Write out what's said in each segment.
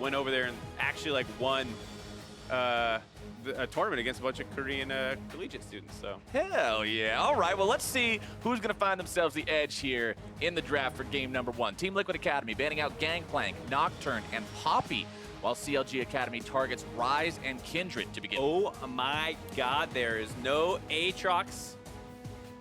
went over there and actually like won a tournament against a bunch of Korean collegiate students. So hell yeah. All right, well, let's see who's going to find themselves the edge here in the draft for game number 1. Team Liquid Academy banning out Gangplank, Nocturne, and Poppy, while CLG Academy targets Rise and Kindred to begin. Oh my god, there is no Aatrox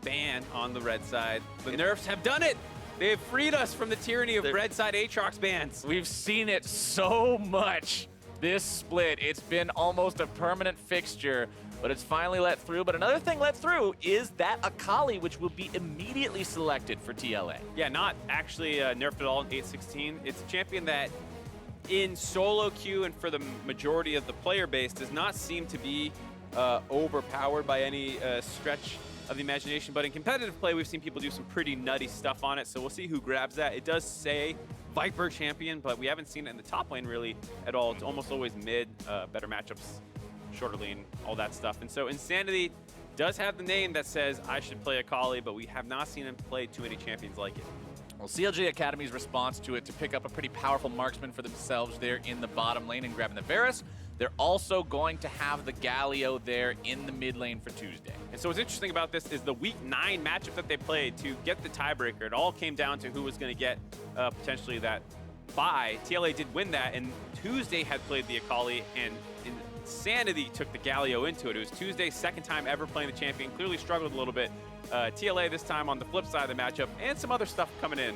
ban on the red side. The nerfs have done it! They have freed us from the tyranny of red side Aatrox bans. We've seen it so much this split. It's been almost a permanent fixture, but it's finally let through. But another thing let through is that Akali, which will be immediately selected for TLA. Yeah, not actually nerfed at all in 8.16. It's a champion that in solo queue and for the majority of the player base does not seem to be overpowered by any stretch of the imagination, but in competitive play we've seen people do some pretty nutty stuff on it, so we'll see who grabs that. It does say Viper champion, but we haven't seen it in the top lane really at all. It's almost always mid, better matchups, shorter lane, all that stuff. And so Insanity does have the name that says I should play Akali, but we have not seen him play too many champions like it. Well, CLG Academy's response to it to pick up a pretty powerful marksman for themselves there in the bottom lane and grabbing the Varus. They're also going to have the Galio there in the mid lane for Tuesday. And so what's interesting about this is the week 9 matchup that they played to get the tiebreaker. It all came down to who was going to get potentially that bye. TLA did win that, and Tuesday had played the Akali, and Insanity took the Galio into it. It was Tuesday's second time ever playing the champion. Clearly struggled a little bit. TLA this time on the flip side of the matchup, and some other stuff coming in.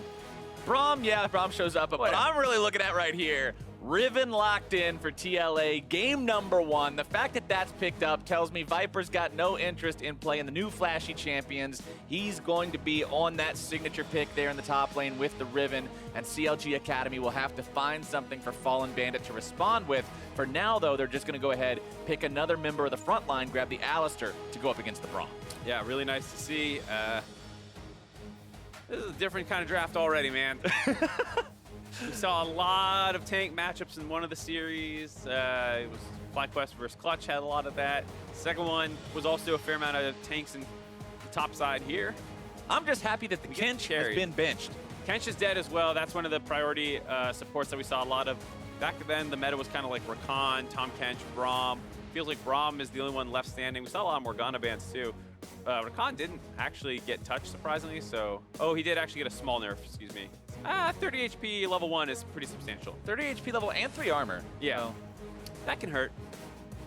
Braum, yeah, Braum shows up, but what I'm really looking at right here, Riven locked in for TLA, game number 1. The fact that that's picked up tells me Viper's got no interest in playing the new flashy champions. He's going to be on that signature pick there in the top lane with the Riven, and CLG Academy will have to find something for Fallen Bandit to respond with. For now, though, they're just going to go ahead, pick another member of the front line, grab the Alistair to go up against the Braum. Yeah, really nice to see. This is a different kind of draft already, man. We saw a lot of tank matchups in one of the series. It was FlyQuest versus Clutch had a lot of that. Second one was also a fair amount of tanks in the top side here. I'm just happy that the Kench has been benched. Kench is dead as well. That's one of the priority supports that we saw a lot of. Back then, the meta was kind of like Rakan, Tom Kench, Braum. Feels like Braum is the only one left standing. We saw a lot of Morgana bans too. Rakan didn't actually get touched, surprisingly, so... Oh, he did actually get a small nerf, excuse me. 30 HP level 1 is pretty substantial. 30 HP level and 3 armor. Yeah. So that can hurt.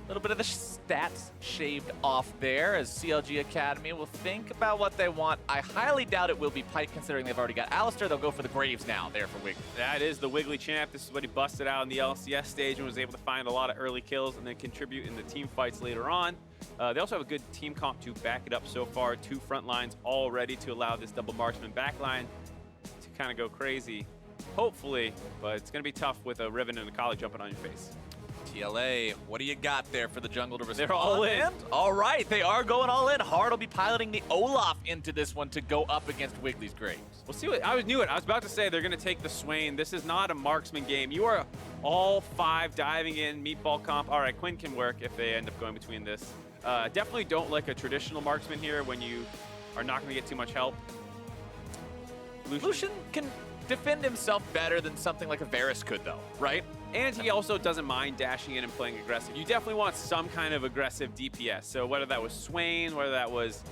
A little bit of the stats shaved off there as CLG Academy will think about what they want. I highly doubt it will be Pike, considering they've already got Alistair. They'll go for the Graves now there for Wiggly. That is the Wiggly champ. This is what he busted out in the LCS stage and was able to find a lot of early kills and then contribute in the team fights later on. They also have a good team comp to back it up so far. 2 front lines all ready to allow this double marksman backline to kind of go crazy, hopefully, but it's going to be tough with a Riven and a Akali jumping on your face. TLA, what do you got there for the jungle to respond? They're all in. All right, they are going all in. Hard will be piloting the Olaf into this one to go up against Wiggly's Graves. We'll see what, I knew it. I was about to say they're going to take the Swain. This is not a marksman game. You are all 5 diving in, meatball comp. All right, Quinn can work if they end up going between this. Definitely don't like a traditional marksman here when you are not going to get too much help. Lucian can defend himself better than something like a Varus could, though, right? And he also doesn't mind dashing in and playing aggressive. You definitely want some kind of aggressive DPS. So whether that was Swain, whether that was...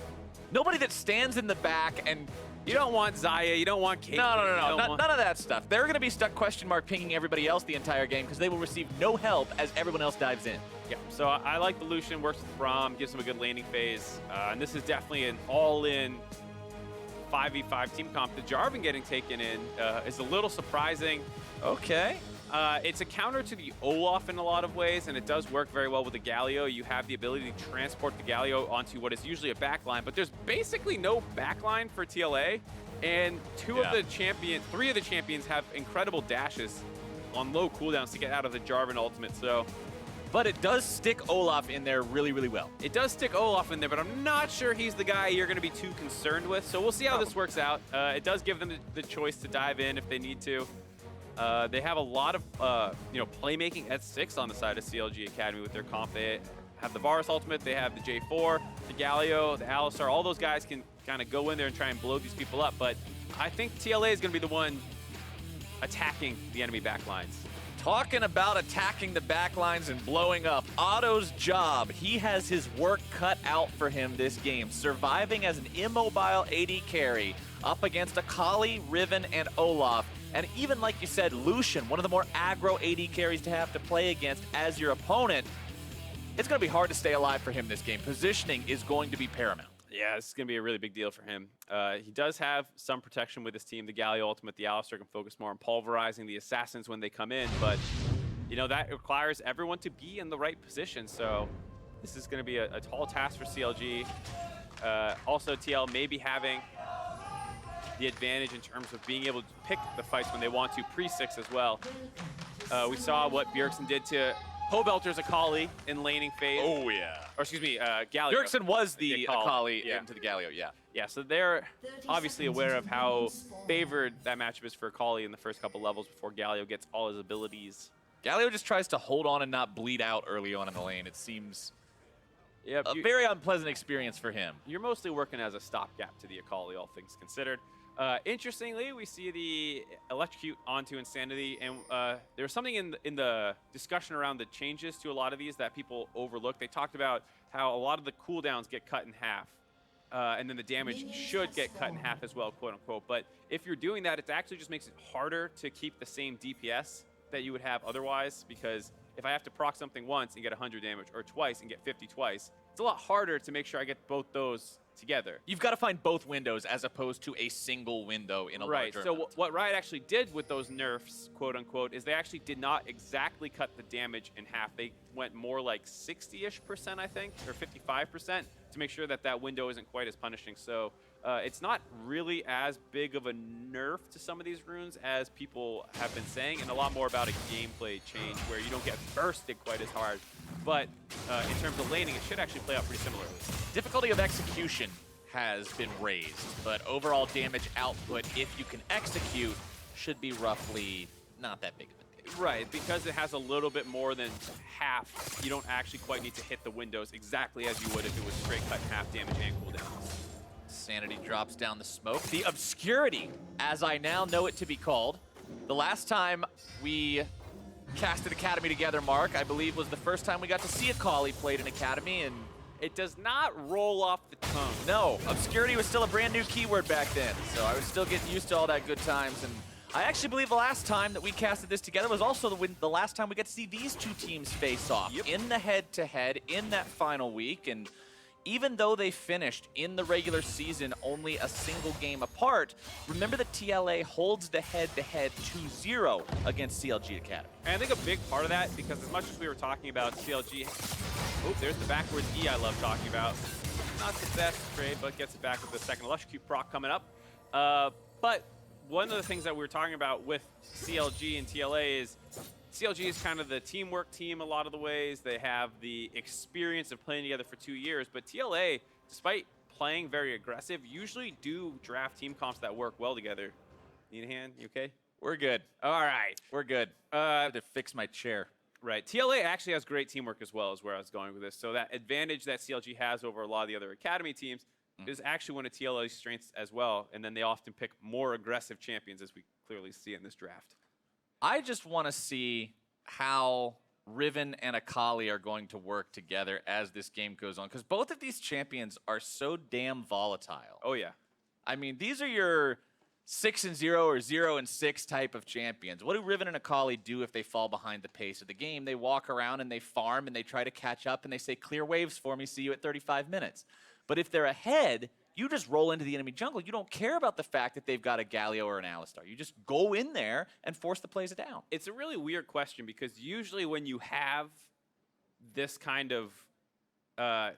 Nobody that stands in the back and... You don't want Xayah, you don't want Kate. No. None of that stuff. They're going to be stuck question mark pinging everybody else the entire game because they will receive no help as everyone else dives in. Yeah, so I like the Lucian, works with Braum, gives him a good landing phase. And this is definitely an all-in 5v5 team comp. The Jarvan getting taken in is a little surprising. Okay. It's a counter to the Olaf in a lot of ways, and it does work very well with the Galio. You have the ability to transport the Galio onto what is usually a backline, but there's basically no backline for TLA, and 3 of the champions have incredible dashes on low cooldowns to get out of the Jarvan ultimate, so... But it does stick Olaf in there really, really well. It does stick Olaf in there, but I'm not sure he's the guy you're going to be too concerned with, so we'll see how this works out. It does give them the choice to dive in if they need to. They have a lot of playmaking at 6 on the side of CLG Academy with their comp. They have the Varus ultimate, they have the J4, the Galio, the Alistar. All those guys can kind of go in there and try and blow these people up, but I think TLA is going to be the one attacking the enemy backlines. Talking about attacking the backlines and blowing up, Otto's job, he has his work cut out for him this game, surviving as an immobile AD carry up against Akali, Riven, and Olaf. And even like you said, Lucian, one of the more aggro AD carries to have to play against as your opponent. It's going to be hard to stay alive for him this game. Positioning is going to be paramount. Yeah, this is going to be a really big deal for him. He does have some protection with his team. The Galio ultimate, the Alistar can focus more on pulverizing the assassins when they come in, but you know that requires everyone to be in the right position. So this is going to be a tall task for CLG. Also, TL maybe having the advantage in terms of being able to pick the fights when they want to, pre-6 as well. We saw what Bjergsen did to Pobelter's Akali in laning phase. Oh, yeah. Or excuse me, Galio. Bjergsen was the Akali yeah. into the Galio, yeah. Yeah, so they're obviously aware of how favored that matchup is for Akali in the first couple levels before Galio gets all his abilities. Galio just tries to hold on and not bleed out early on in the lane. It seems Yep, a very unpleasant experience for him. You're mostly working as a stopgap to the Akali, all things considered. Interestingly, we see the electrocute onto Insanity, and there was something in the discussion around the changes to a lot of these that people overlook. They talked about how a lot of the cooldowns get cut in half, and then the damage should get cut in half as well, quote unquote. But if you're doing that, it actually just makes it harder to keep the same DPS that you would have otherwise, because if I have to proc something once and get 100 damage, or twice and get 50 twice, it's a lot harder to make sure I get both those together. You've got to find both windows as opposed to a single window in a larger Right, so amount. what Riot actually did with those nerfs, quote unquote, is they actually did not exactly cut the damage in half. They went more like 60-ish%, I think, or 55%, to make sure that that window isn't quite as punishing. So it's not really as big of a nerf to some of these runes as people have been saying, and a lot more about a gameplay change where you don't get bursted quite as hard. But in terms of laning, it should actually play out pretty similarly. Difficulty of execution has been raised, but overall damage output, if you can execute, should be roughly not that big of a deal. Right, because it has a little bit more than half, you don't actually quite need to hit the windows exactly as you would if it was straight cut half damage and cooldown. Sanity drops down the smoke. The obscurity, as I now know it to be called. The last time we casted Academy together, Mark, I believe was the first time we got to see Akali played in Academy, and it does not roll off the tongue. No, obscurity was still a brand new keyword back then, so I was still getting used to all that good times. And I actually believe the last time that we casted this together was also the last time we got to see these two teams face off in the head-to-head in that final week. And even though they finished in the regular season only a single game apart, remember that TLA holds the head-to-head 2-0 against CLG Academy. And I think a big part of that, because as much as we were talking about CLG, oh, there's the backwards E I love talking about. Not the best trade, but gets it back with the second electrocute proc coming up. But one of the things that we were talking about with CLG and TLA is CLG is kind of the teamwork team a lot of the ways. They have the experience of playing together for 2 years, but TLA, despite playing very aggressive, usually do draft team comps that work well together. Need a hand? You okay? We're good. All right. We're good. I had to fix my chair. Right. TLA actually has great teamwork as well, is where I was going with this. So that advantage that CLG has over a lot of the other Academy teams is actually one of TLA's strengths as well, and then they often pick more aggressive champions, as we clearly see in this draft. I just want to see how Riven and Akali are going to work together as this game goes on, because both of these champions are so damn volatile. Oh, yeah. I mean, these are your 6-0 or 0-6 type of champions. What do Riven and Akali do if they fall behind the pace of the game? They walk around and they farm and they try to catch up and they say, clear waves for me, see you at 35 minutes. But if they're ahead, you just roll into the enemy jungle. You don't care about the fact that they've got a Galio or an Alistar. You just go in there and force the plays down. It's a really weird question, because usually when you have this kind of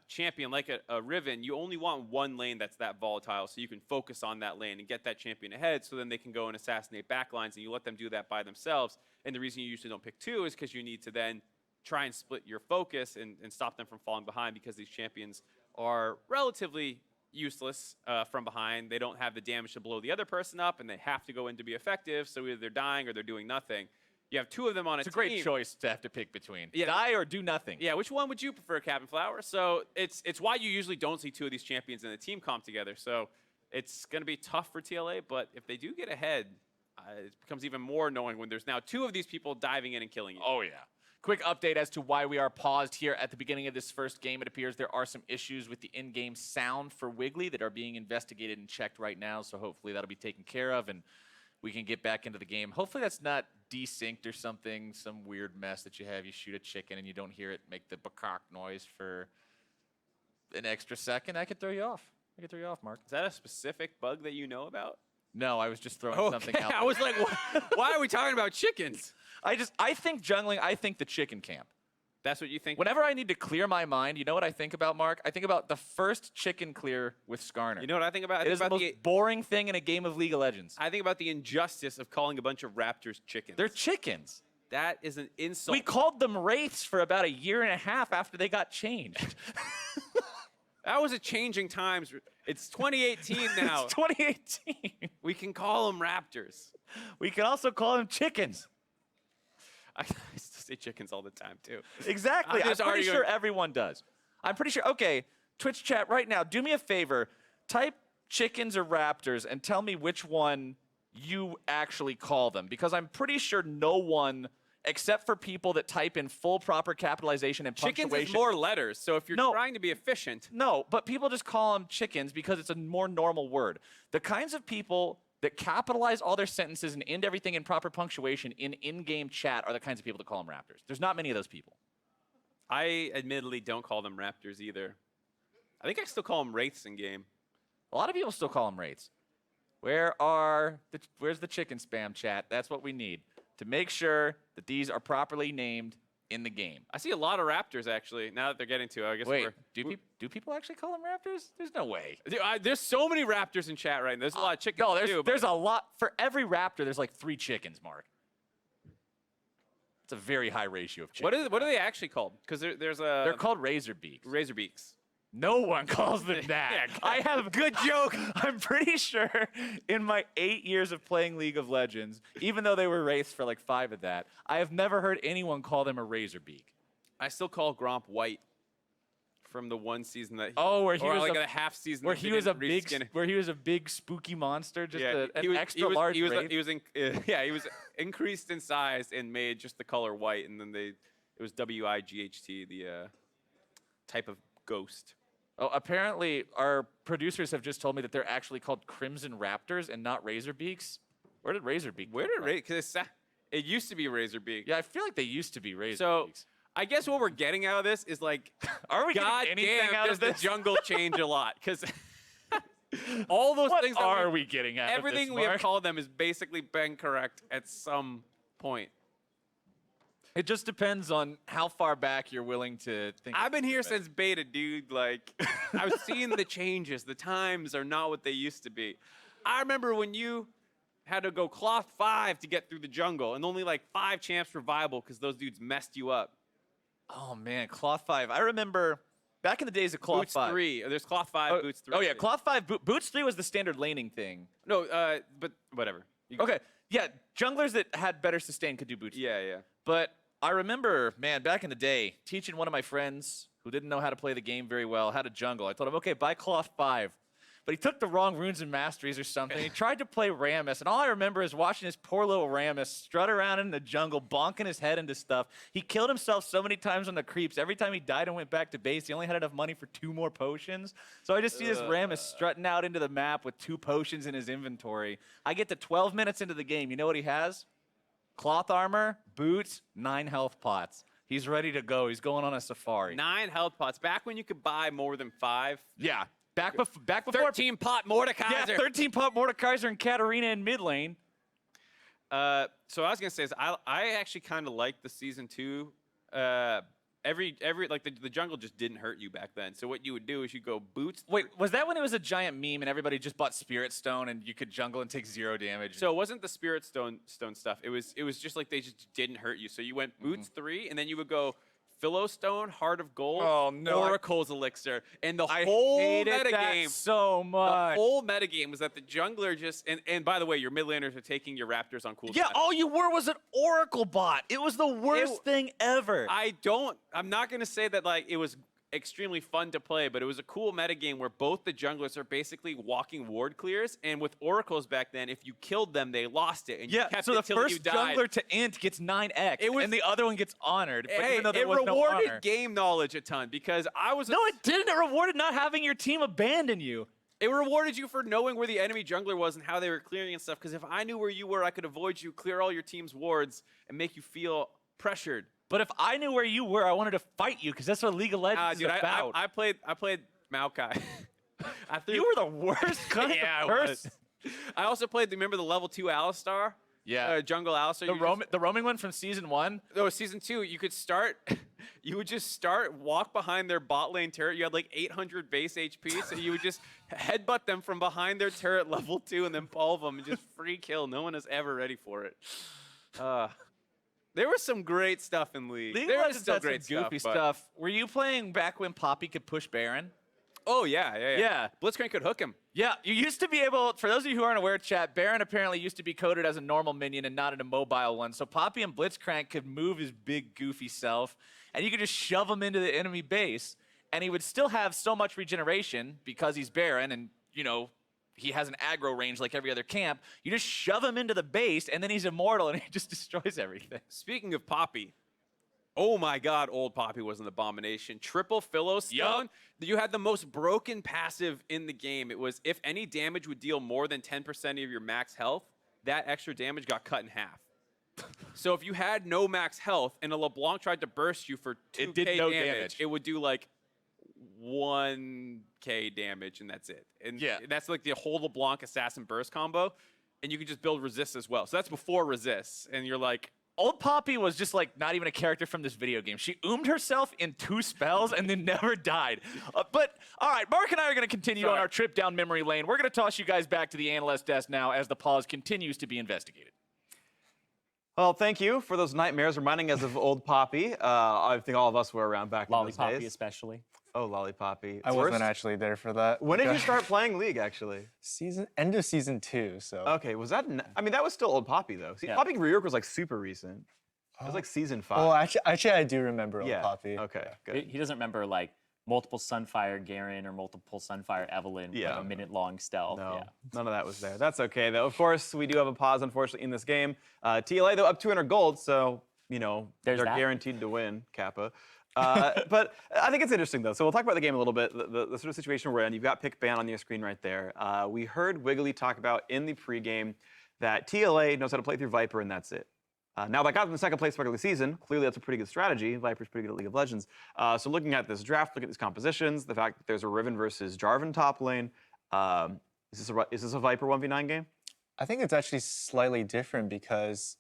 champion like a Riven, you only want one lane that's that volatile, so you can focus on that lane and get that champion ahead, so then they can go and assassinate backlines, and you let them do that by themselves. And the reason you usually don't pick two is because you need to then try and split your focus and stop them from falling behind, because these champions are relatively useless from behind. They don't have the damage to blow the other person up, and they have to go in to be effective, so either they're dying or they're doing nothing. You have two of them on a team. It's a great choice to have to pick between. Yeah. Die or do nothing. Yeah, which one would you prefer, Captain Flower? So it's why you usually don't see two of these champions in a team comp together. So it's going to be tough for TLA, but if they do get ahead, it becomes even more annoying when there's now 2 of these people diving in and killing you. Oh, yeah. Quick update as to why we are paused here at the beginning of this first game. It appears there are some issues with the in-game sound for Wiggly that are being investigated and checked right now, so hopefully that'll be taken care of and we can get back into the game. Hopefully that's not desynced or something, some weird mess that you have. You shoot a chicken and you don't hear it make the bakak noise for an extra second. That could throw you off. I could throw you off, Mark. Is that a specific bug that you know about? No, I was just throwing something out. I was like, why are we talking about chickens? I think jungling, I think the chicken camp. That's what you think? Whenever I need to clear my mind, you know what I think about, Mark? I think about the first chicken clear with Skarner. You know what I think about? It is the most boring thing in a game of League of Legends. I think about the injustice of calling a bunch of raptors chickens. They're chickens. That is an insult. We called them wraiths for about a year and a half after they got changed. That was a changing times. It's 2018 now. It's 2018. We can call them raptors. We can also call them chickens. I still say chickens all the time, too. Exactly. I'm pretty sure everyone does. I'm pretty sure. Okay, Twitch chat right now, do me a favor. Type chickens or raptors and tell me which one you actually call them. Because I'm pretty sure no one, except for people that type in full proper capitalization and punctuation. Chickens is more letters, so if you're trying to be efficient. No, but people just call them chickens because it's a more normal word. The kinds of people that capitalize all their sentences and end everything in proper punctuation in in-game chat are the kinds of people that call them raptors. There's not many of those people. I admittedly don't call them raptors either. I think I still call them wraiths in game. A lot of people still call them wraiths. Where's the chicken spam chat? That's what we need to make sure that these are properly named in the game. I see a lot of raptors, actually, now that they're getting to it. I guess Wait, do people actually call them raptors? There's no way. Dude, there's so many raptors in chat right now. There's a lot of chickens, no, there's a lot. For every raptor, there's like 3 chickens, Mark. It's a very high ratio of chickens. What are they actually called? Because they're called razorbeaks. Razorbeaks. No one calls them that. I have good joke. I'm pretty sure in my 8 years of playing League of Legends, even though they were wraiths for like 5 of that, I have never heard anyone call them a razorbeak. I still call Gromp white from the one season that where he was like a half season where he was a big spooky monster, just an extra large wraith. He was increased in size and made just the color white, and then it was WIGHT, the type of ghost. Oh, apparently our producers have just told me that they're actually called Crimson Raptors and not Razorbeaks. Where did Razorbeak? Because it used to be Razorbeak. Yeah, I feel like they used to be Razorbeaks. So I guess what we're getting out of this is like, are we God getting anything out of this? Does the jungle change a lot? Because all those things are we getting out of this, everything we have called them has basically been correct at some point. It just depends on how far back you're willing to think. I've been here since beta, dude. Like, I've seen the changes. The times are not what they used to be. I remember when you had to go cloth 5 to get through the jungle, and only like 5 champs were viable because those dudes messed you up. Oh man, cloth 5. I remember back in the days of cloth 5. Boots 3. There's cloth 5, boots 3. Oh yeah, cloth 5. Boots 3 was the standard laning thing. No, but whatever. Okay, yeah, junglers that had better sustain could do boots. Yeah. But I remember, man, back in the day, teaching one of my friends who didn't know how to play the game very well how to jungle. I told him, okay, buy cloth 5. But he took the wrong runes and masteries or something. He tried to play Rammus, and all I remember is watching this poor little Rammus strut around in the jungle, bonking his head into stuff. He killed himself so many times on the creeps. Every time he died and went back to base, he only had enough money for 2 more potions. So I just see this Rammus strutting out into the map with 2 potions in his inventory. I get to 12 minutes into the game. You know what he has? Cloth armor, boots, 9 health pots. He's ready to go. He's going on a safari. 9 health pots. Back when you could buy more than 5. Yeah. Back before 13 pot Mordekaiser. Yeah, 13 pot Mordekaiser and Katarina in mid lane. So what I was gonna say is I actually kind of liked the season 2. The jungle just didn't hurt you back then. So what you would do is you go boots. Wait, was that when it was a giant meme and everybody just bought Spirit Stone and you could jungle and take 0 damage? So it wasn't the Spirit Stone stuff. It was just like they just didn't hurt you. So you went boots 3, and then you would go Philostone, Heart of Gold, Oracle's Elixir, and the whole metagame so much. The whole metagame was that the jungler just and by the way, your mid laners are taking your Raptors on cooldown. Yeah, all you were was an Oracle bot. It was the worst thing ever. I'm not gonna say that like it was extremely fun to play, but it was a cool metagame where both the junglers are basically walking ward clears, and with oracles back then, if you killed them, they lost it. And you kept so it the till you first died. jungler to int gets 9x, and the other one gets honored. But even though there it was rewarded no honor. game knowledge a ton because I was. No, it didn't. It rewarded not having your team abandon you. It rewarded you for knowing where the enemy jungler was and how they were clearing and stuff. Because if I knew where you were, I could avoid you, clear all your team's wards, and make you feel pressured. But if I knew where you were, I wanted to fight you because that's what League of Legends is about. I played Maokai. You were the worst kind of person. I also played. Remember the level 2 Alistar? Yeah. Jungle Alistar. The roaming one from season 1. No, season 2. You could start. You would just walk behind their bot lane turret. You had like 800 base HP, so you would just headbutt them from behind their turret level 2 and then ball them and just free kill. No one is ever ready for it. There was some great stuff in League. There was still great goofy stuff. Were you playing back when Poppy could push Baron? Oh, yeah. Blitzcrank could hook him. Yeah, you used to be able, for those of you who aren't aware, chat, Baron apparently used to be coded as a normal minion and not an immobile one. So Poppy and Blitzcrank could move his big, goofy self, and you could just shove him into the enemy base, and he would still have so much regeneration because he's Baron and, you know, he has an aggro range like every other camp. You just shove him into the base, and then he's immortal, and he just destroys everything. Speaking of Poppy, oh my God, old Poppy was an abomination. Triple Philostone. You had the most broken passive in the game. It was if any damage would deal more than 10% of your max health, that extra damage got cut in half. So if you had no max health and a LeBlanc tried to burst you for 2k damage, it would do like 1k damage, and that's it. And that's like the whole LeBlanc Assassin Burst combo, and you can just build resist as well. So that's before resist, and you're like, old Poppy was just like not even a character from this video game. She oomed herself in 2 spells and then never died. But all right, Mark and I are going to continue on our trip down memory lane. We're going to toss you guys back to the analyst desk now as the pause continues to be investigated. Well, thank you for those nightmares reminding us of old Poppy. I think all of us were around back in those days. Lollipoppy especially. Oh, Lollipoppy. I wasn't actually there for that. When did you start playing League, actually? End of season 2, so. Okay, was that, I mean, that was still old Poppy, though. See, Poppy Rework was like super recent. It was like season 5. Oh, actually I do remember old Poppy. Okay, good. He doesn't remember like multiple Sunfire Garen or multiple Sunfire Evelyn with a minute-long stealth. No, none of that was there. That's okay, though. Of course, we do have a pause, unfortunately, in this game. TLA, though, up 200 gold, so, you know, they're guaranteed to win, Kappa. But I think it's interesting, though. So we'll talk about the game a little bit, the sort of situation we're in. You've got Pick Ban on your screen right there. We heard Wiggly talk about in the pregame that TLA knows how to play through Viper, and that's it. Now, that got them in second place regular season. Clearly, that's a pretty good strategy. Viper's pretty good at League of Legends. So looking at this draft, looking at these compositions, the fact that there's a Riven versus Jarvan top lane, is this a Viper 1v9 game? I think it's actually slightly different because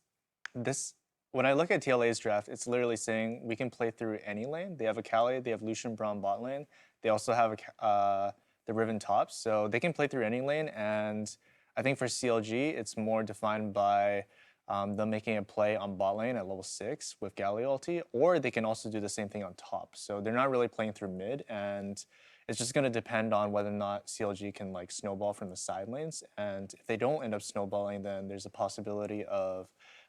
when I look at TLA's draft, it's literally saying we can play through any lane. They have a Kali, they have Lucian Braum bot lane. They also have the Riven top, so they can play through any lane. And I think for CLG, it's more defined by them making a play on bot lane at level 6 with Galio ulti, or they can also do the same thing on top. So they're not really playing through mid, and it's just going to depend on whether or not CLG can like snowball from the side lanes. And if they don't end up snowballing, then there's a possibility of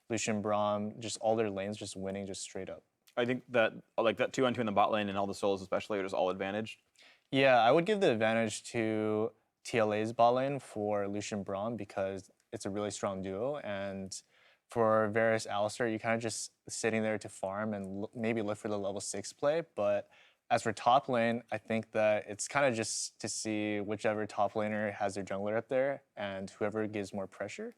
Lucian Braum, just all their lanes just winning just straight up. I think that like that 2-on-2 in the bot lane and all the solos especially are just all advantaged. Yeah, I would give the advantage to TLA's bot lane for Lucian Braum because it's a really strong duo, and for Varus Alistar, you're kind of just sitting there to farm and maybe look for the level 6 play. But as for top lane, I think that it's kind of just to see whichever top laner has their jungler up there and whoever gives more pressure.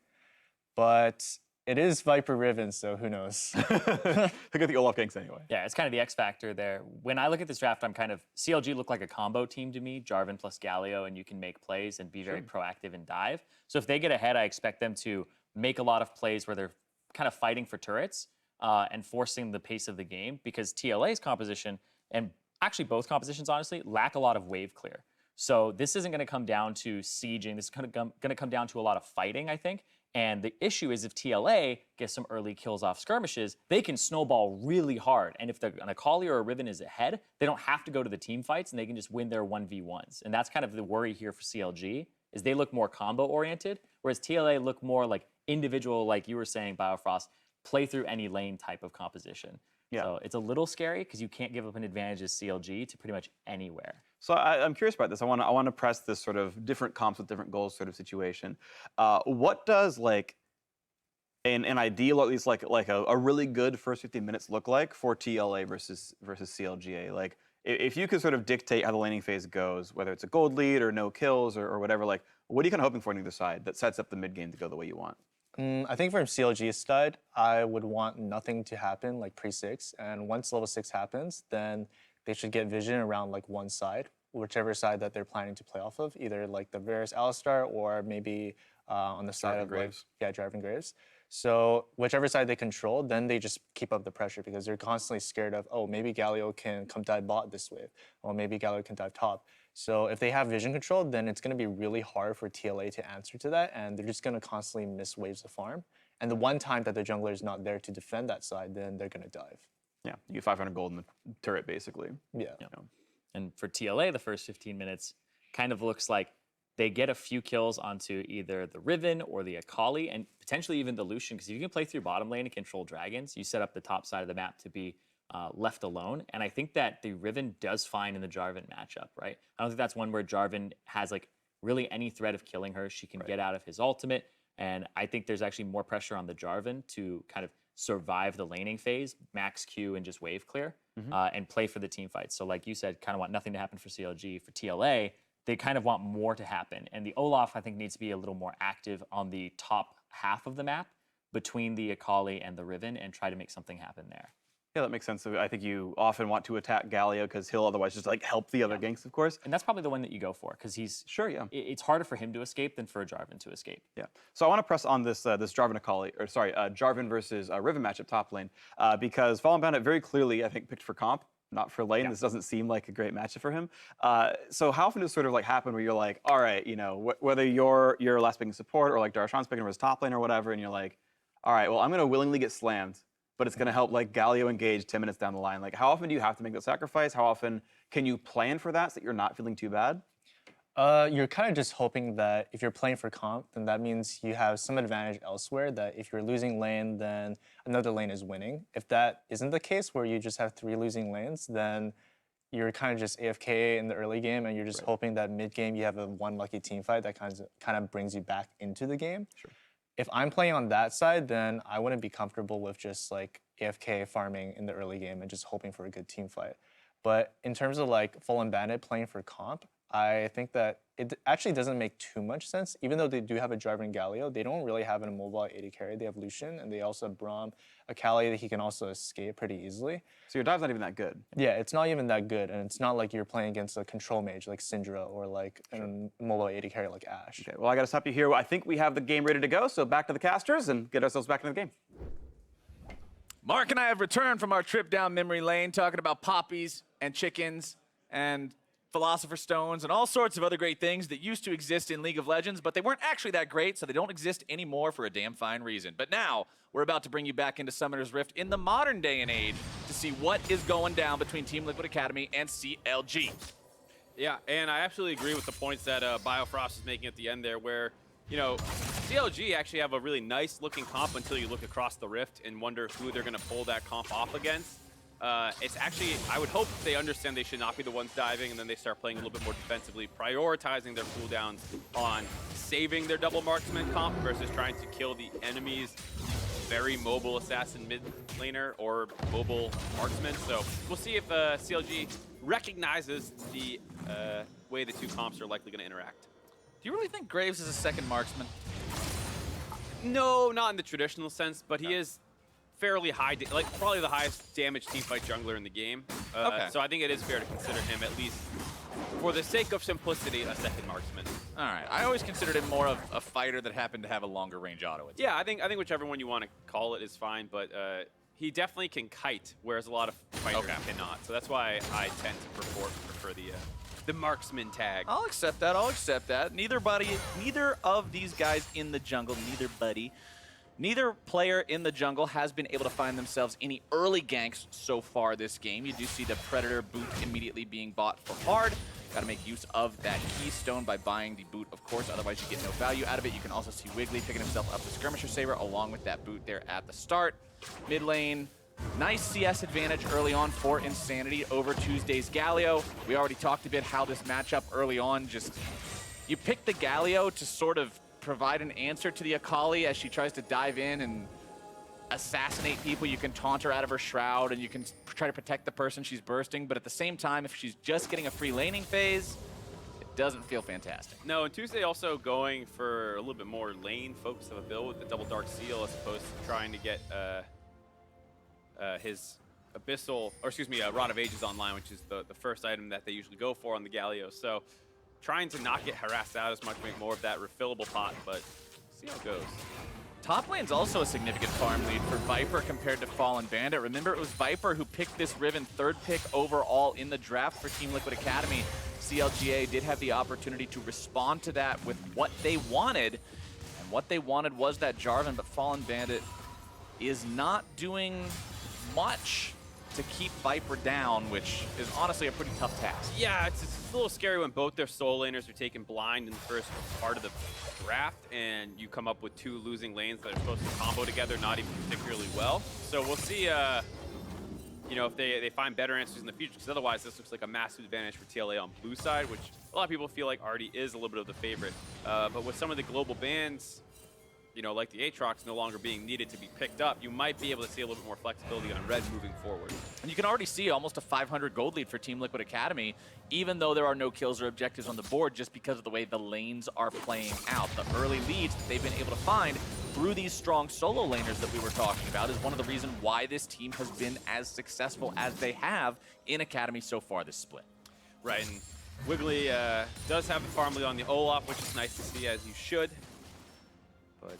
But it is Viper Riven, so who knows? Look at the Olaf ganks anyway. Yeah, it's kind of the X factor there. When I look at this draft, I'm kind of, CLG look like a combo team to me, Jarvan plus Galio, and you can make plays and be very proactive and dive. So if they get ahead, I expect them to make a lot of plays where they're kind of fighting for turrets and forcing the pace of the game, because TLA's composition, and actually both compositions, honestly, lack a lot of wave clear. So this isn't going to come down to sieging. This is going to come down to a lot of fighting, I think. And the issue is if TLA gets some early kills off skirmishes, they can snowball really hard. And if an Akali or a Riven is ahead, they don't have to go to the team fights and they can just win their 1v1s. And that's kind of the worry here for CLG, is they look more combo oriented, whereas TLA look more like individual, like you were saying, Biofrost, play through any lane type of composition. Yeah. So it's a little scary because you can't give up an advantage as CLG to pretty much anywhere. So I'm curious about this. I want to press this sort of different comps with different goals sort of situation. What does like an ideal, or at least like a really good first 15 minutes look like for TLA versus CLGA? Like if you could sort of dictate how the laning phase goes, whether it's a gold lead or no kills or whatever, like what are you kind of hoping for on either side that sets up the mid game to go the way you want? I think from CLG's side, I would want nothing to happen like pre-6. And once level 6 happens, then they should get vision around like one side, whichever side that they're planning to play off of, either like the Varus Alistar or maybe on the side of Graves. Jarvan Graves. So whichever side they control, then they just keep up the pressure because they're constantly scared of, oh, maybe Galio can come dive bot this wave, or maybe Galio can dive top. So if they have vision control, then it's going to be really hard for TLA to answer to that, and they're just going to constantly miss waves of farm. And the one time that the jungler is not there to defend that side, then they're going to dive. Yeah, you get 500 gold in the turret, basically. Yeah. And for TLA, the first 15 minutes kind of looks like they get a few kills onto either the Riven or the Akali, and potentially even the Lucian, because if you can play through bottom lane and control dragons, you set up the top side of the map to be left alone. And I think that the Riven does fine in the Jarvan matchup, right? I don't think that's one where Jarvan has like really any threat of killing her. She can get out of his ultimate. And I think there's actually more pressure on the Jarvan to kind of survive the laning phase, max Q and just wave clear, and play for the team fight. So like you said, kind of want nothing to happen for CLG. For TLA, they kind of want more to happen. And the Olaf, I think, needs to be a little more active on the top half of the map between the Akali and the Riven and try to make something happen there. Yeah, that makes sense. I think you often want to attack Galio because he'll otherwise just like help the other ganks, of course. And that's probably the one that you go for because he's it's harder for him to escape than for a Jarvan to escape. Yeah. So I want to press on this this Jarvan Akali, or sorry, Jarvan versus Riven matchup top lane because Fallen Bandit very clearly I think picked for comp, not for lane. This doesn't seem like a great matchup for him. So how often does it sort of like happen where you're like, all right, you know, whether you're last picking support or like Darshan's picking his top lane or whatever, and you're like, all right, well I'm going to willingly get slammed, but it's going to help like Galio engage 10 minutes down the line. Like how often do you have to make that sacrifice? How often can you plan for that so that you're not feeling too bad? You're kind of just hoping that if you're playing for comp, then that means you have some advantage elsewhere, that if you're losing lane, then another lane is winning. If that isn't the case, where you just have 3 losing lanes, then you're kind of just AFK in the early game, and you're just hoping that mid-game you have a one lucky team fight that kind of brings you back into the game. Sure. If I'm playing on that side, then I wouldn't be comfortable with just like AFK farming in the early game and just hoping for a good team fight. But in terms of like Fallen Bandit playing for comp, I think that it actually doesn't make too much sense. Even though they do have a Jarvan Galio, they don't really have an immobile AD carry. They have Lucian, and they also have Braum, Akali that he can also escape pretty easily. So your dive's not even that good. Yeah, it's not even that good, and it's not like you're playing against a control mage like Syndra or like an immobile AD carry like Ashe. Okay, well I got to stop you here. I think we have the game ready to go, so back to the casters and get ourselves back into the game. Mark and I have returned from our trip down memory lane talking about poppies and chickens and Philosopher's Stones and all sorts of other great things that used to exist in League of Legends, but they weren't actually that great, so they don't exist anymore for a damn fine reason. But now, we're about to bring you back into Summoner's Rift in the modern day and age to see what is going down between Team Liquid Academy and CLG. Yeah, and I absolutely agree with the points that Biofrost is making at the end there, where, you know, CLG actually have a really nice looking comp until you look across the Rift and wonder who they're going to pull that comp off against. It's actually, I would hope they understand they should not be the ones diving, and then they start playing a little bit more defensively, prioritizing their cooldowns on saving their double marksman comp versus trying to kill the enemy's very mobile assassin mid laner or mobile marksman. So we'll see if CLG recognizes the way the two comps are likely going to interact. Do you really think Graves is a second marksman? No, not in the traditional sense, but he is fairly high, like probably the highest damage teamfight jungler in the game. So I think it is fair to consider him, at least for the sake of simplicity, a second marksman. All right, I always considered him more of a fighter that happened to have a longer range auto attack. Yeah, I think whichever one you want to call it is fine, but he definitely can kite, whereas a lot of fighters cannot. So that's why I tend to prefer the marksman tag. I'll accept that. I'll accept that. Neither of these guys in the jungle, neither player in the jungle has been able to find themselves any early ganks so far this game. You do see the Predator boot immediately being bought for hard. Got to make use of that keystone by buying the boot, of course, otherwise you get no value out of it. You can also see Wiggly picking himself up the Skirmisher Saber along with that boot there at the start. Mid lane, Nice CS advantage early on for Insanity over Tuesday's Galio. We already talked a bit how this matchup early on, just you pick the Galio to sort of provide an answer to the Akali as she tries to dive in and assassinate people. You can taunt her out of her shroud and you can try to protect the person she's bursting, but at the same time, if she's just getting a free laning phase, it doesn't feel fantastic. No, and Tuesday also going for a little bit more lane focus of a build with the double Dark Seal as opposed to trying to get his Abyssal, or excuse me, Rod of Ages online, which is the first item that they usually go for on the Galio. So trying to not get harassed out as much, make more of that refillable pot, but see how it goes. Top lane's also a significant farm lead for Viper compared to Fallen Bandit. Remember, it was Viper who picked this Riven 3rd pick overall in the draft for Team Liquid Academy. CLGA did have the opportunity to respond to that with what they wanted, and what they wanted was that Jarvan, but Fallen Bandit is not doing much to keep Viper down, which is honestly a pretty tough task. Yeah, it's a little scary when both their solo laners are taken blind in the first part of the draft, and you come up with 2 losing lanes that are supposed to combo together not even particularly well. So we'll see, you know, if they find better answers in the future, because otherwise this looks like a massive advantage for TLA on blue side, which a lot of people feel like already is a little bit of the favorite. But with some of the global bans, you know, like the Aatrox no longer being needed to be picked up, you might be able to see a little bit more flexibility on red moving forward. And you can already see almost a 500 gold lead for Team Liquid Academy, even though there are no kills or objectives on the board, just because of the way the lanes are playing out. The early leads that they've been able to find through these strong solo laners that we were talking about is one of the reasons why this team has been as successful as they have in Academy so far this split. Right, and Wiggly does have the farm lead on the Olaf, which is nice to see, as you should. But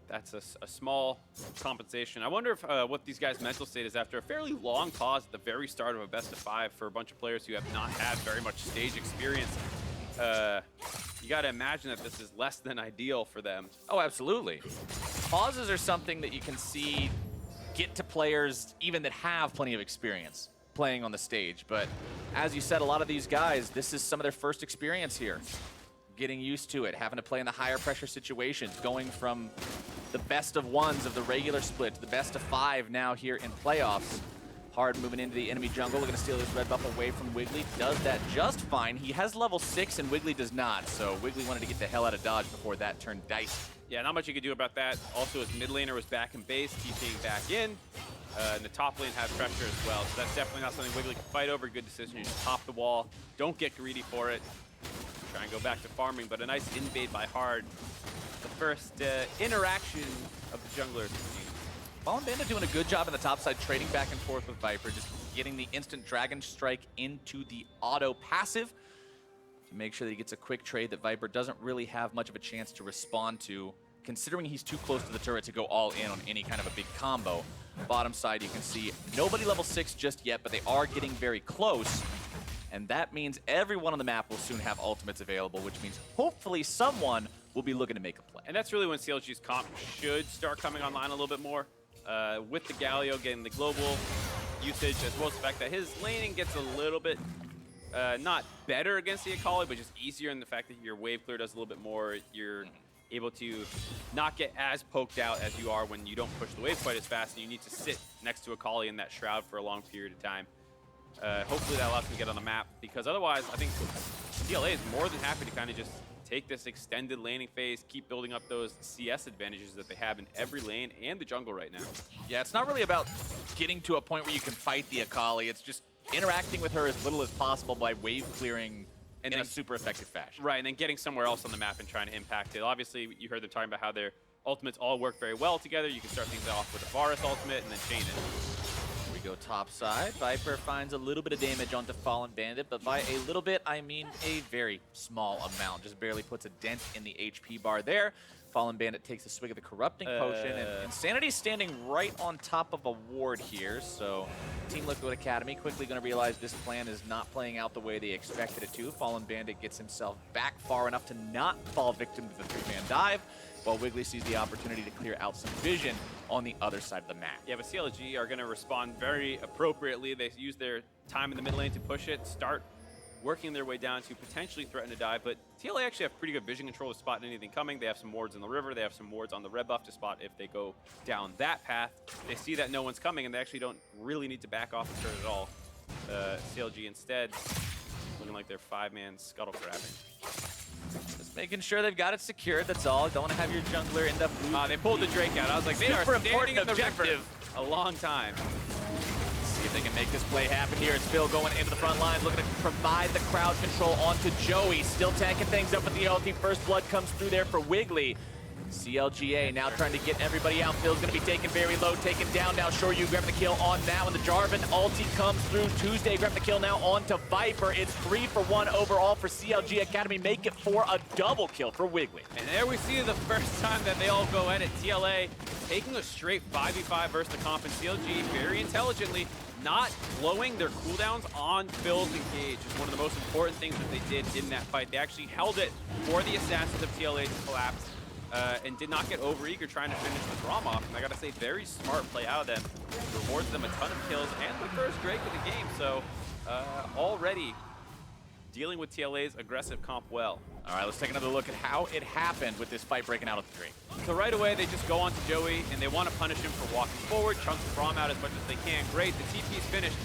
that's a small compensation. I wonder if what these guys' mental state is after a fairly long pause at the very start of a best-of-5 for a bunch of players who have not had very much stage experience. You got to imagine that this is less than ideal for them. Oh, absolutely. Pauses are something that you can see get to players even that have plenty of experience playing on the stage. But as you said, a lot of these guys, this is some of their first experience here. Getting used to it, having to play in the higher pressure situations, going from the best of 1s of the regular split to the best of 5 now here in playoffs. Hard moving into the enemy jungle, looking to steal this red buff away from Wiggly. Does that just fine. He has level 6 and Wiggly does not, so Wiggly wanted to get the hell out of dodge before that turned dice. Yeah, not much you could do about that. Also, his mid laner was back in base, TPing back in. And the top lane has pressure as well, so that's definitely not something Wiggly can fight over. Good decision, you just pop the wall. Don't get greedy for it. Try and go back to farming, but a nice invade by Hard. The first interaction of the junglers. Fallen Bandit doing a good job in the top side, trading back and forth with Viper, just getting the instant Dragon Strike into the auto passive to make sure that he gets a quick trade that Viper doesn't really have much of a chance to respond to, considering he's too close to the turret to go all in on any kind of a big combo. Bottom side, you can see nobody level 6 just yet, but they are getting very close. And that means everyone on the map will soon have ultimates available, which means hopefully someone will be looking to make a play. And that's really when CLG's comp should start coming online a little bit more. With the Galio getting the global usage, as well as the fact that his laning gets a little bit, not better against the Akali, but just easier in the fact that your wave clear does a little bit more. You're able to not get as poked out as you are when you don't push the wave quite as fast, and you need to sit next to Akali in that shroud for a long period of time. Hopefully that allows him to get on the map, because otherwise I think TLA is more than happy to kind of just take this extended laning phase, keep building up those CS advantages that they have in every lane and the jungle right now. Yeah, it's not really about getting to a point where you can fight the Akali. It's just interacting with her as little as possible by wave clearing in a super effective fashion. Right, and then getting somewhere else on the map and trying to impact it. Obviously, you heard them talking about how their ultimates all work very well together. You can start things off with a Varus ultimate and then chain it. We go top side. Viper finds a little bit of damage onto Fallen Bandit, but by a little bit, I mean a very small amount. Just barely puts a dent in the HP bar there. Fallen Bandit takes a swig of the Corrupting Potion, and Insanity's standing right on top of a ward here, so Team Liquid Academy quickly going to realize this plan is not playing out the way they expected it to. Fallen Bandit gets himself back far enough to not fall victim to the 3-man dive, while Wiggly sees the opportunity to clear out some vision on the other side of the map. Yeah, but CLG are going to respond very appropriately. They use their time in the mid lane to push it, start working their way down to potentially threaten to dive, but TLA actually have pretty good vision control to spot anything coming. They have some wards in the river, they have some wards on the red buff to spot if they go down that path. They see that no one's coming, and they actually don't really need to back off the turret at all. CLG instead, looking like they're 5-man scuttle crabbing. Just making sure they've got it secured, that's all. Don't want to have your jungler end up They pulled the Drake out. I was like, they are standing in the river a long time. See if they can make this play happen here. It's Phil going into the front lines, looking to provide the crowd control onto Joey. Still tanking things up with the ulti. First blood comes through there for Wiggly. CLGA now trying to get everybody out. Phil's going to be taken very low, taken down now. Shoryu grabbing the kill on now, and the Jarvan ulti comes through. Tuesday grabbing the kill now onto Viper. It's 3 for 1 overall for CLG Academy. Make it for a double kill for Wiggly. And there we see the first time that they all go at it. TLA taking a straight 5v5 versus the comp, and CLG very intelligently not blowing their cooldowns on Phil's engage is one of the most important things that they did in that fight. They actually held it for the assassins of TLA to collapse. And did not get overeager trying to finish the Braum off. And I gotta say, very smart play out of them. Rewards them a ton of kills and the first Drake of the game. So already dealing with TLA's aggressive comp well. All right, let's take another look at how it happened with this fight breaking out of the Drake. So right away, they just go on to Joey, and they want to punish him for walking forward, chunk the Braum out as much as they can. Great, the TP's finished.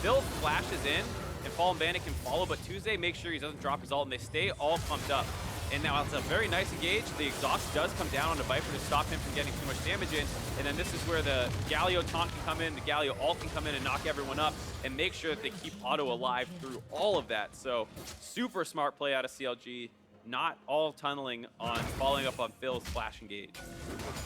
Phil flashes in, and Fallen Bandit can follow, but Tuesday makes sure he doesn't drop his ult, and they stay all pumped up. And now it's a very nice engage. The exhaust does come down on the Viper to stop him from getting too much damage in. And then this is where the Galio taunt can come in, the Galio ult can come in and knock everyone up and make sure that they keep Auto alive through all of that. So super smart play out of CLG. Not all tunneling on following up on Phil's flash engage.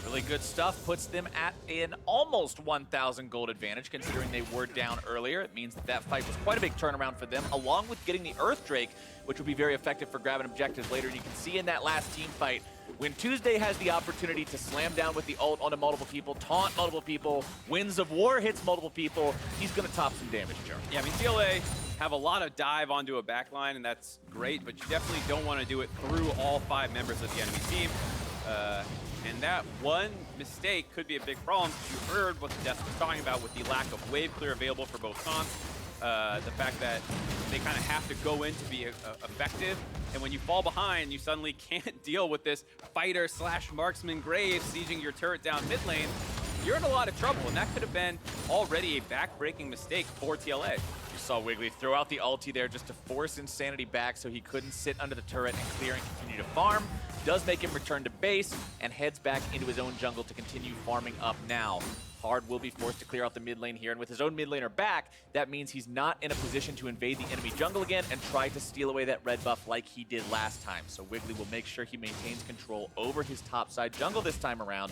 Really good stuff. Puts them at an almost 1,000 gold advantage, considering they were down earlier. It means that that fight was quite a big turnaround for them, along with getting the Earth Drake, which will be very effective for grabbing objectives later. And you can see in that last team fight, when Tuesday has the opportunity to slam down with the ult onto multiple people, taunt multiple people, Winds of War hits multiple people, he's going to top some damage, Joe. Yeah, I mean, TLA have a lot of dive onto a backline, and that's great, but you definitely don't want to do it through all 5 members of the enemy team. And that one mistake could be a big problem. You heard what the desk was talking about with the lack of wave clear available for both comps. The fact that they kind of have to go in to be effective. And when you fall behind, you suddenly can't deal with this fighter / marksman Graves sieging your turret down mid lane. You're in a lot of trouble, and that could have been already a back-breaking mistake for TLA. You saw Wiggly throw out the ulti there just to force Insanity back so he couldn't sit under the turret and clear and continue to farm. Does make him return to base and heads back into his own jungle to continue farming up now. Hard will be forced to clear out the mid lane here, and with his own mid laner back, that means he's not in a position to invade the enemy jungle again and try to steal away that red buff like he did last time. So Wiggly will make sure he maintains control over his topside jungle this time around.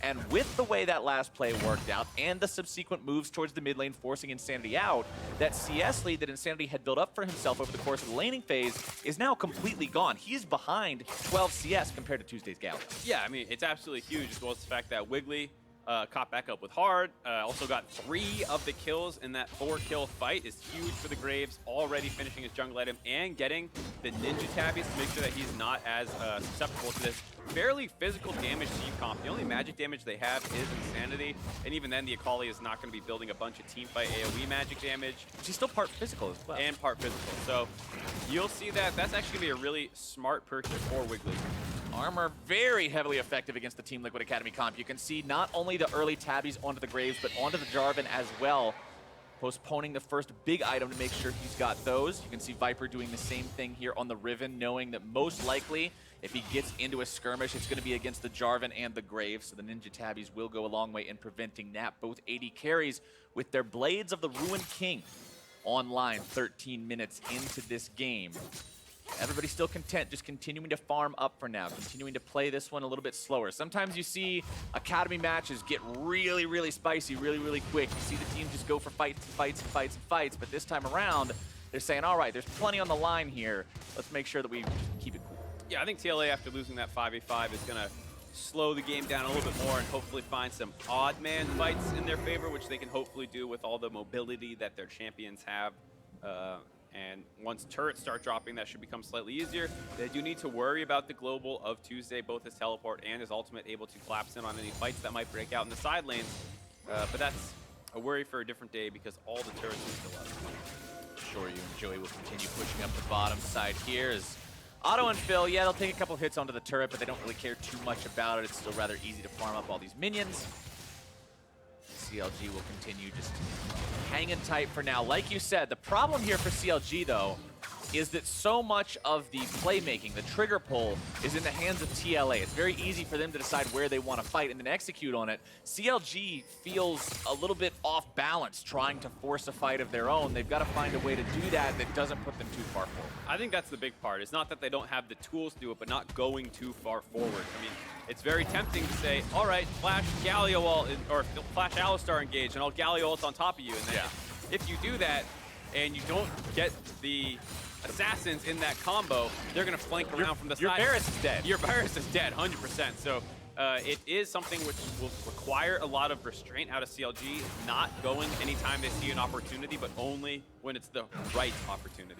And with the way that last play worked out and the subsequent moves towards the mid lane forcing Insanity out, that CS lead that Insanity had built up for himself over the course of the laning phase is now completely gone. He's behind 12 CS compared to Tuesday's Galio. Yeah, I mean, it's absolutely huge, as well as the fact that Wiggly caught back up with Hard, also got 3 of the kills in that 4-kill fight is huge for the Graves, already finishing his jungle item and getting the Ninja Tabbies to make sure that he's not as susceptible to this fairly physical damage team comp. The only magic damage they have is Insanity, and even then the Akali is not going to be building a bunch of teamfight AoE magic damage. She's still part physical as well. And part physical, so you'll see that that's actually going to be a really smart purchase for Wiggly. Armor very heavily effective against the Team Liquid Academy comp. You can see not only the early tabbies onto the Graves, but onto the Jarvan as well. Postponing the first big item to make sure he's got those. You can see Viper doing the same thing here on the Riven, knowing that most likely, if he gets into a skirmish, it's going to be against the Jarvan and the Graves. So the Ninja Tabbies will go a long way in preventing that. Both AD carries with their Blades of the Ruined King online 13 minutes into this game. Everybody's still content, just continuing to farm up for now, continuing to play this one a little bit slower. Sometimes you see Academy matches get really, really spicy, really, really quick. You see the team just go for fights and fights and fights and fights, but this time around, they're saying, all right, there's plenty on the line here. Let's make sure that we keep it cool. Yeah, I think TLA, after losing that 5v5, is going to slow the game down a little bit more and hopefully find some odd man fights in their favor, which they can hopefully do with all the mobility that their champions have. And once turrets start dropping, that should become slightly easier. They do need to worry about the global of Tuesday, both his teleport and his ultimate able to collapse in on any fights that might break out in the side lanes. But that's a worry for a different day because all the turrets are still up. Sure, you and Joey will continue pushing up the bottom side here as Otto and Phil, yeah, they'll take a couple hits onto the turret, but they don't really care too much about it. It's still rather easy to farm up all these minions. CLG will continue just hanging tight for now. Like you said, the problem here for CLG, though, is that so much of the playmaking, the trigger pull, is in the hands of TLA. It's very easy for them to decide where they want to fight and then execute on it. CLG feels a little bit off balance trying to force a fight of their own. They've got to find a way to do that that doesn't put them too far forward. I think that's the big part. It's not that they don't have the tools to do it, but not going too far forward. I mean, it's very tempting to say, all right, flash Galio ult, or flash Alistar engage, and I'll Galio ult on top of you. And then if you do that, and you don't get the assassins in that combo, they're going to flank around from the side. Your Varus is dead. Your Varus is dead, 100%. So it is something which will require a lot of restraint out of CLG, not going anytime they see an opportunity, but only when it's the right opportunity.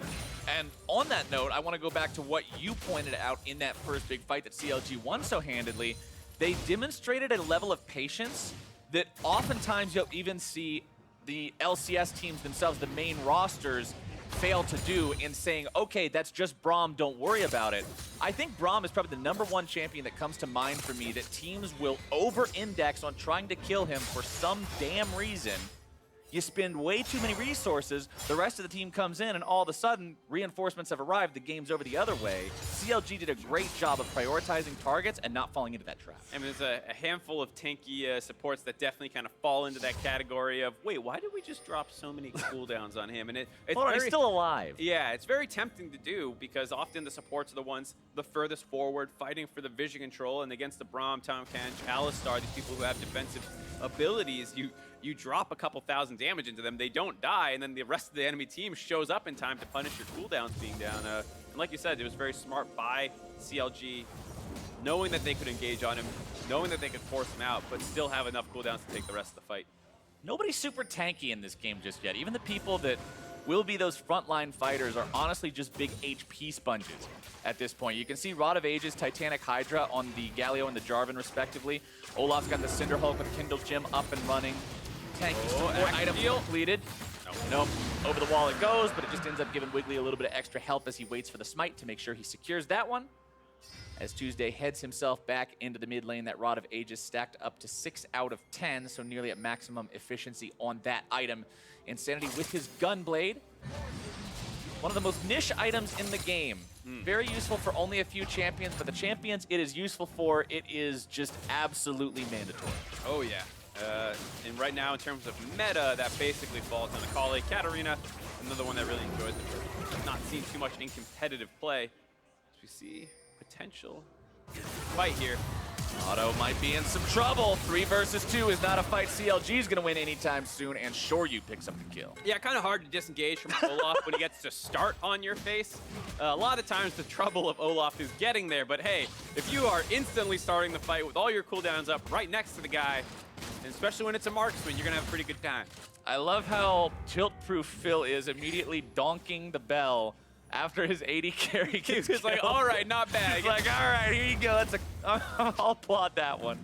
And on that note, I want to go back to what you pointed out in that first big fight that CLG won so handedly. They demonstrated a level of patience that oftentimes you'll even see the LCS teams themselves, the main rosters, fail to do in saying, okay, that's just Braum, don't worry about it. I think Braum is probably the #1 champion that comes to mind for me that teams will over-index on trying to kill him for some damn reason. You spend way too many resources, the rest of the team comes in, and all of a sudden, reinforcements have arrived, the game's over the other way. CLG did a great job of prioritizing targets and not falling into that trap. I mean, there's a handful of tanky supports that definitely kind of fall into that category of, wait, why did we just drop so many cooldowns on him? And it's he's still alive. Yeah, it's very tempting to do because often the supports are the ones the furthest forward, fighting for the vision control, and against the Braum, Tom Kench, Alistar, these people who have defensive abilities, you drop a couple thousand damage into them, they don't die, and then the rest of the enemy team shows up in time to punish your cooldowns being down. And like you said, it was very smart by CLG, knowing that they could engage on him, knowing that they could force him out, but still have enough cooldowns to take the rest of the fight. Nobody's super tanky in this game just yet. Even the people that will be those frontline fighters are honestly just big HP sponges at this point. You can see Rod of Ages, Titanic Hydra on the Galio and the Jarvan respectively. Olaf's got the Cinder Hulk with Kindle Gem up and running. Tanky support item completed. Nope. Over the wall it goes, but it just ends up giving Wiggly a little bit of extra help as he waits for the smite to make sure he secures that one. As Tuesday heads himself back into the mid lane, that Rod of Ages stacked up to 6 out of 10, so nearly at maximum efficiency on that item. Insanity with his Gunblade. One of the most niche items in the game. Very useful for only a few champions, but the champions it is useful for, it is just absolutely mandatory. Oh, yeah. And right now, in terms of meta, that basically falls on Akali. Katarina, another one that really enjoys it. I've not seen too much in competitive play. As we see potential fight here. Otto might be in some trouble. 3 versus 2 is not a fight CLG's going to win anytime soon, and Shoryu picks up the kill. Yeah, kind of hard to disengage from Olaf when he gets to start on your face. A lot of times the trouble of Olaf is getting there, but hey, if you are instantly starting the fight with all your cooldowns up right next to the guy, and especially when it's a marksman, you're going to have a pretty good time. I love how tilt-proof Phil is immediately donking the bell after his 80 carry gets He's like, all right, not bad. He's like, all right, here you go. I'll applaud that one.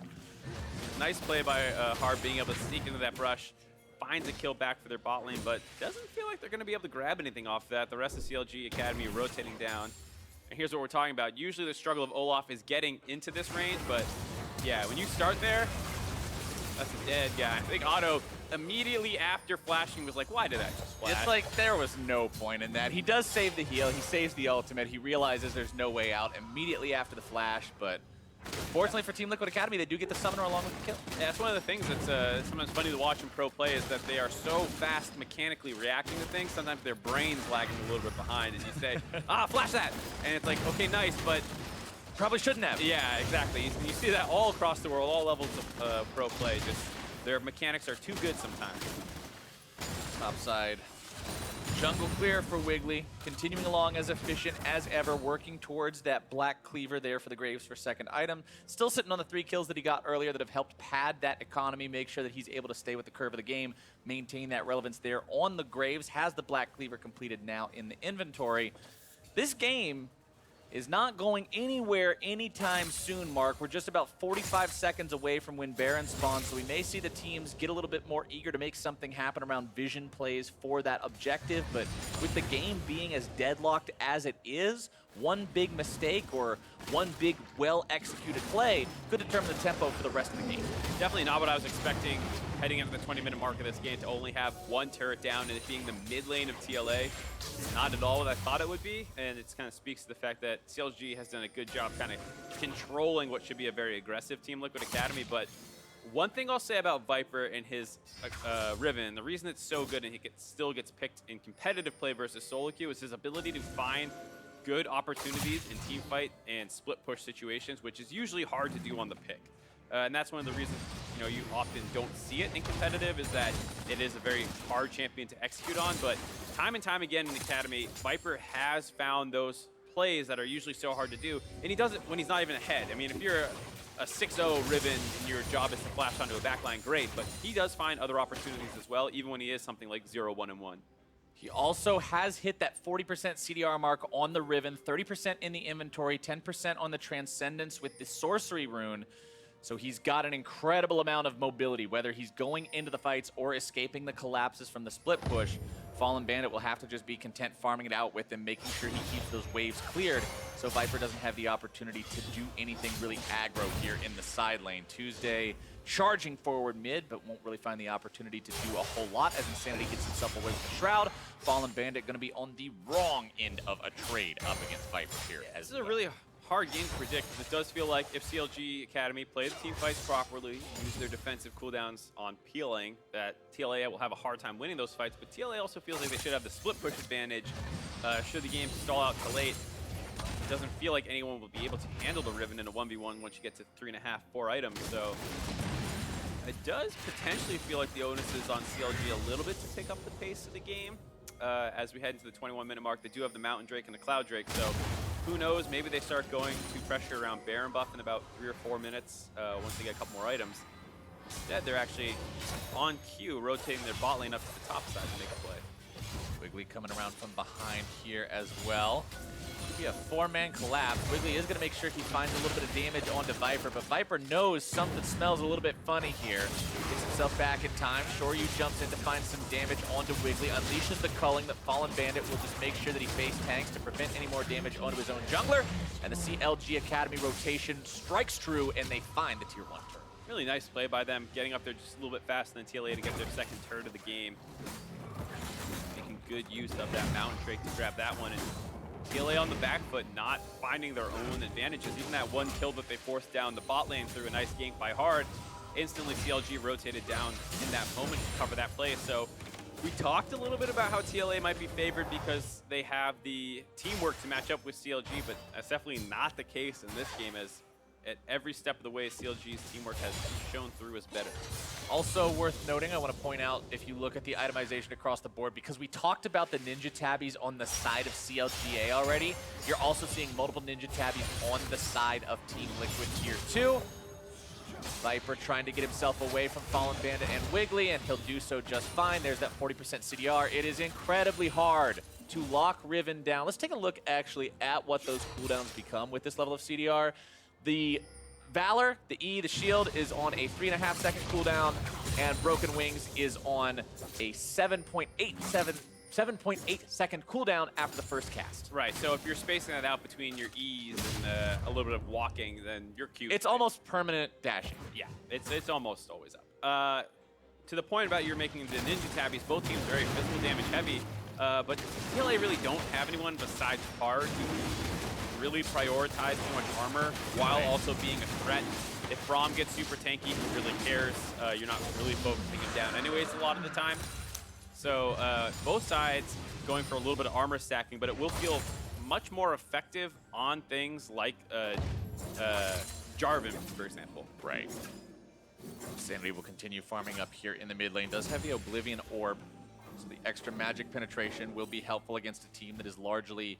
Nice play by Hard being able to sneak into that brush. Finds a kill back for their bot lane, but doesn't feel like they're going to be able to grab anything off that. The rest of CLG Academy rotating down. And here's what we're talking about. Usually the struggle of Olaf is getting into this range, but yeah, when you start there, that's a dead guy. I think Otto immediately after flashing was like, why did I just flash? It's like there was no point in that. He does save the heal. He saves the ultimate. He realizes there's no way out immediately after the flash, but fortunately for Team Liquid Academy, they do get the summoner along with the kill. Yeah, that's one of the things that's sometimes funny to watch in pro play is that they are so fast mechanically reacting to things. Sometimes their brain's lagging a little bit behind, and you say, flash that! And it's like, okay, nice, but probably shouldn't have. Yeah, exactly. You see that all across the world, all levels of pro play. Just their mechanics are too good sometimes. Top side. Jungle clear for Wiggly. Continuing along as efficient as ever, working towards that black cleaver there for the Graves for second item. Still sitting on the 3 kills that he got earlier that have helped pad that economy, make sure that he's able to stay with the curve of the game, maintain that relevance there on the Graves. Has the black cleaver completed now in the inventory. This game is not going anywhere anytime soon, Mark. We're just about 45 seconds away from when Baron spawns, so we may see the teams get a little bit more eager to make something happen around vision plays for that objective, but with the game being as deadlocked as it is, one big mistake or one big well-executed play could determine the tempo for the rest of the game. Definitely not what I was expecting heading into the 20-minute mark of this game, to only have one turret down and it being the mid lane of TLA. Not at all what I thought it would be, and it kind of speaks to the fact that CLG has done a good job kind of controlling what should be a very aggressive Team Liquid Academy. But one thing I'll say about Viper and his Riven, the reason it's so good and he still gets picked in competitive play versus solo queue, is his ability to find good opportunities in team fight and split push situations, which is usually hard to do on the pick. And that's one of the reasons you often don't see it in competitive, is that it is a very hard champion to execute on. But time and time again in the Academy, Viper has found those plays that are usually so hard to do, and he does it when he's not even ahead. I mean, if you're a 6-0 Riven and your job is to flash onto a backline, great, but he does find other opportunities as well, even when he is something like 0-1-1. He also has hit that 40% CDR mark on the Riven, 30% in the inventory, 10% on the Transcendence with the Sorcery Rune. So he's got an incredible amount of mobility, whether he's going into the fights or escaping the collapses from the split push. Fallen Bandit will have to just be content farming it out with him, making sure he keeps those waves cleared so Viper doesn't have the opportunity to do anything really aggro here in the side lane. Tuesday charging forward mid, but won't really find the opportunity to do a whole lot as Insanity gets himself away with the Shroud. Fallen Bandit going to be on the wrong end of a trade up against Viper here. This is a really hard game to predict, because it does feel like if CLG Academy play the team fights properly, use their defensive cooldowns on peeling, that TLA will have a hard time winning those fights. But TLA also feels like they should have the split push advantage should the game stall out too late. It doesn't feel like anyone will be able to handle the Riven in a 1v1 once you get to 3.5, 4 items. So it does potentially feel like the onus is on CLG a little bit to pick up the pace of the game. As we head into the 21-minute mark, they do have the Mountain Drake and the Cloud Drake, so who knows, maybe they start going to pressure around Baron buff in about 3 or 4 minutes once they get a couple more items. Instead, they're actually on cue, rotating their bot lane up to the top side to make a play. Wiggly coming around from behind here as well. Be a 4-man collapse. Wiggly is going to make sure he finds a little bit of damage onto Viper, but Viper knows something smells a little bit funny here. Gets himself back in time. Shoryu jumps in to find some damage onto Wiggly, unleashes the culling that Fallen Bandit will just make sure that he face tanks to prevent any more damage onto his own jungler. And the CLG Academy rotation strikes true, and they find the tier 1 turret. Really nice play by them, getting up there just a little bit faster than TLA to get their second turret of the game. Making good use of that Mountain Drake to grab that one. And TLA on the back foot, not finding their own advantages. Even that one kill that they forced down the bot lane through a nice gank by Hard, instantly CLG rotated down in that moment to cover that play. So we talked a little bit about how TLA might be favored because they have the teamwork to match up with CLG, but that's definitely not the case in this game, as at every step of the way, CLG's teamwork has shown through as better. Also worth noting, I want to point out, if you look at the itemization across the board, because we talked about the Ninja Tabbies on the side of CLGA already, you're also seeing multiple Ninja Tabbies on the side of Team Liquid Tier 2. Viper trying to get himself away from Fallen Bandit and Wiggly, and he'll do so just fine. There's that 40% CDR. It is incredibly hard to lock Riven down. Let's take a look actually at what those cooldowns become with this level of CDR. The Valor, the E, the shield is on a 3.5-second cooldown, and Broken Wings is on a 7.8-second cooldown after the first cast. Right, so if you're spacing that out between your E's and a little bit of walking, then you're cute. It's almost permanent dashing. Yeah, it's almost always up. To the point about you're making the Ninja Tabbies, both teams very physical damage heavy, but TLA really don't have anyone besides Hard who really prioritize too much armor while also being a threat. If Braum gets super tanky, who really cares? You're not really focusing him down anyways a lot of the time. So both sides going for a little bit of armor stacking, but it will feel much more effective on things like Jarvan, for example. Right. Insanity will continue farming up here in the mid lane. Does have the Oblivion Orb, so the extra magic penetration will be helpful against a team that is largely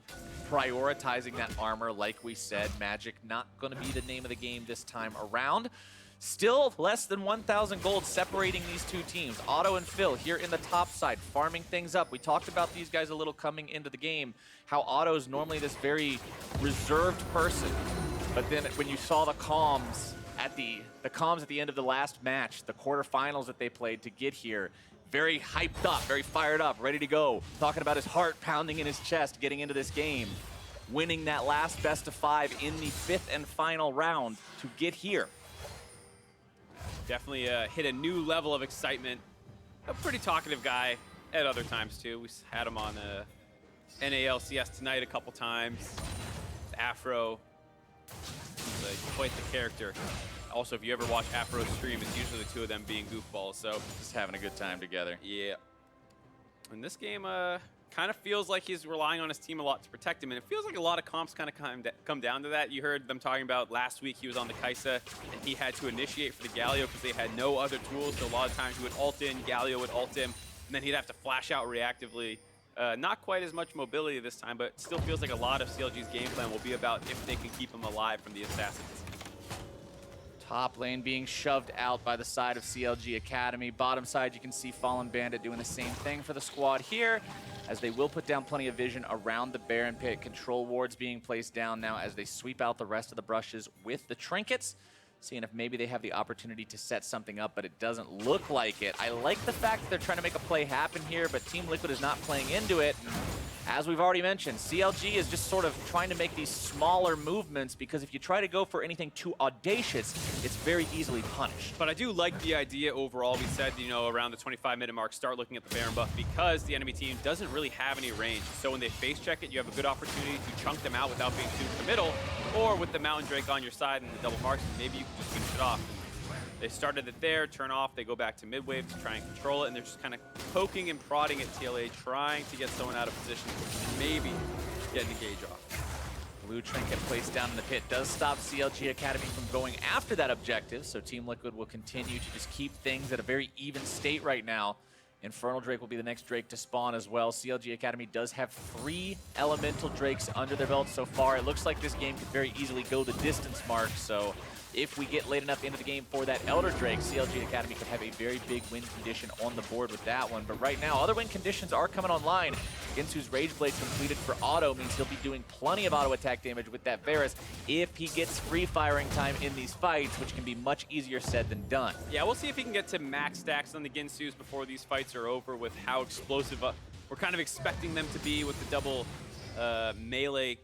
prioritizing that armor. Like we said, magic not going to be the name of the game this time around. Still less than 1,000 gold separating these two teams. Otto and Phil here in the top side, farming things up. We talked about these guys a little coming into the game, how Otto's normally this very reserved person. But then when you saw the comms at the end of the last match, the quarterfinals that they played to get here, very hyped up, very fired up, ready to go, talking about his heart pounding in his chest getting into this game, winning that last best of 5 in the 5th and final round to get here. Definitely hit a new level of excitement. A pretty talkative guy at other times too. We had him on NAAL tonight a couple times. Afro, he's quite the character. Also, if you ever watch Afro stream, it's usually the two of them being goofballs, so. Just having a good time together. Yeah. And this game kind of feels like he's relying on his team a lot to protect him, and it feels like a lot of comps kind of come down to that. You heard them talking about last week he was on the Kaisa, and he had to initiate for the Galio because they had no other tools, so a lot of times he would ult in, Galio would ult him, and then he'd have to flash out reactively. Not quite as much mobility this time, but it still feels like a lot of CLG's game plan will be about if they can keep him alive from the assassins. Top lane being shoved out by the side of CLG Academy. Bottom side, you can see Fallen Bandit doing the same thing for the squad here, as they will put down plenty of vision around the Baron Pit. Control wards being placed down now as they sweep out the rest of the brushes with the trinkets, seeing if maybe they have the opportunity to set something up, but it doesn't look like it. I like the fact that they're trying to make a play happen here, but Team Liquid is not playing into it. As we've already mentioned, CLG is just sort of trying to make these smaller movements, because if you try to go for anything too audacious, it's very easily punished. But I do like the idea overall. We said, you know, around the 25-minute mark, start looking at the Baron buff, because the enemy team doesn't really have any range. So when they face check it, you have a good opportunity to chunk them out without being too committal, or with the Mountain Drake on your side and the double marks, maybe you can just finish it off. They started it there, turn off, they go back to mid-wave to try and control it, and they're just kind of poking and prodding at TLA, trying to get someone out of position, maybe get an engage off. Blue trinket placed down in the pit does stop CLG Academy from going after that objective, so Team Liquid will continue to just keep things at a very even state right now. Infernal Drake will be the next Drake to spawn as well. CLG Academy does have 3 Elemental Drakes under their belt so far. It looks like this game could very easily go the distance mark, so if we get late enough into the game for that Elder Drake, CLG Academy could have a very big win condition on the board with that one. But right now, other win conditions are coming online. Ginsu's Rage Blade completed for Otto means he'll be doing plenty of auto attack damage with that Varus if he gets free firing time in these fights, which can be much easier said than done. Yeah, we'll see if he can get to max stacks on the Ginsu's before these fights are over, with how explosive we're kind of expecting them to be with the double melee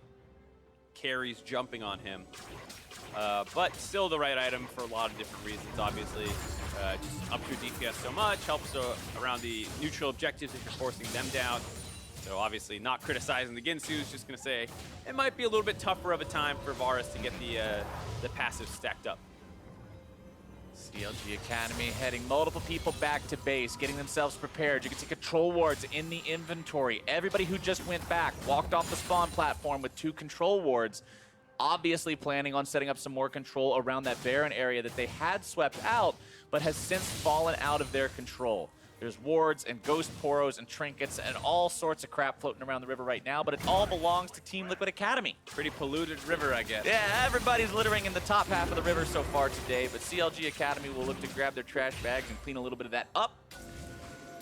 carries jumping on him. But still the right item for a lot of different reasons, obviously. Just up your DPS so much, helps around the neutral objectives if you're forcing them down. So obviously not criticizing the Ginsu's, just going to say it might be a little bit tougher of a time for Varus to get the passive stacked up. CLG Academy heading multiple people back to base, getting themselves prepared. You can see control wards in the inventory. Everybody who just went back walked off the spawn platform with 2 control wards, obviously planning on setting up some more control around that Baron area that they had swept out, but has since fallen out of their control. There's wards and ghost poros and trinkets and all sorts of crap floating around the river right now, but it all belongs to Team Liquid Academy. Pretty polluted river, I guess. Yeah, everybody's littering in the top half of the river so far today, but CLG Academy will look to grab their trash bags and clean a little bit of that up.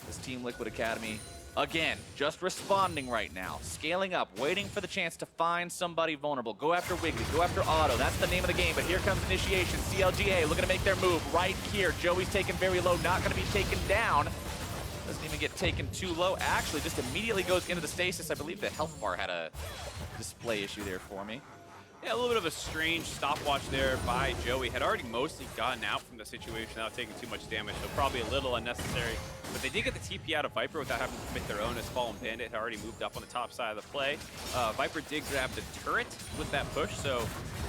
This Team Liquid Academy, again, just responding right now, scaling up, waiting for the chance to find somebody vulnerable. Go after Wiggly, go after Otto. That's the name of the game, but here comes initiation. CLGA looking to make their move right here. Joey's taken very low, not going to be taken down. Doesn't even get taken too low. Actually, just immediately goes into the stasis. I believe the health bar had a display issue there for me. Yeah, a little bit of a strange stopwatch there by Joey. Had already mostly gotten out from the situation without taking too much damage, so probably a little unnecessary. But they did get the TP out of Viper without having to commit their own, as Fallen Bandit had already moved up on the top side of the play. Viper did grab the turret with that push, so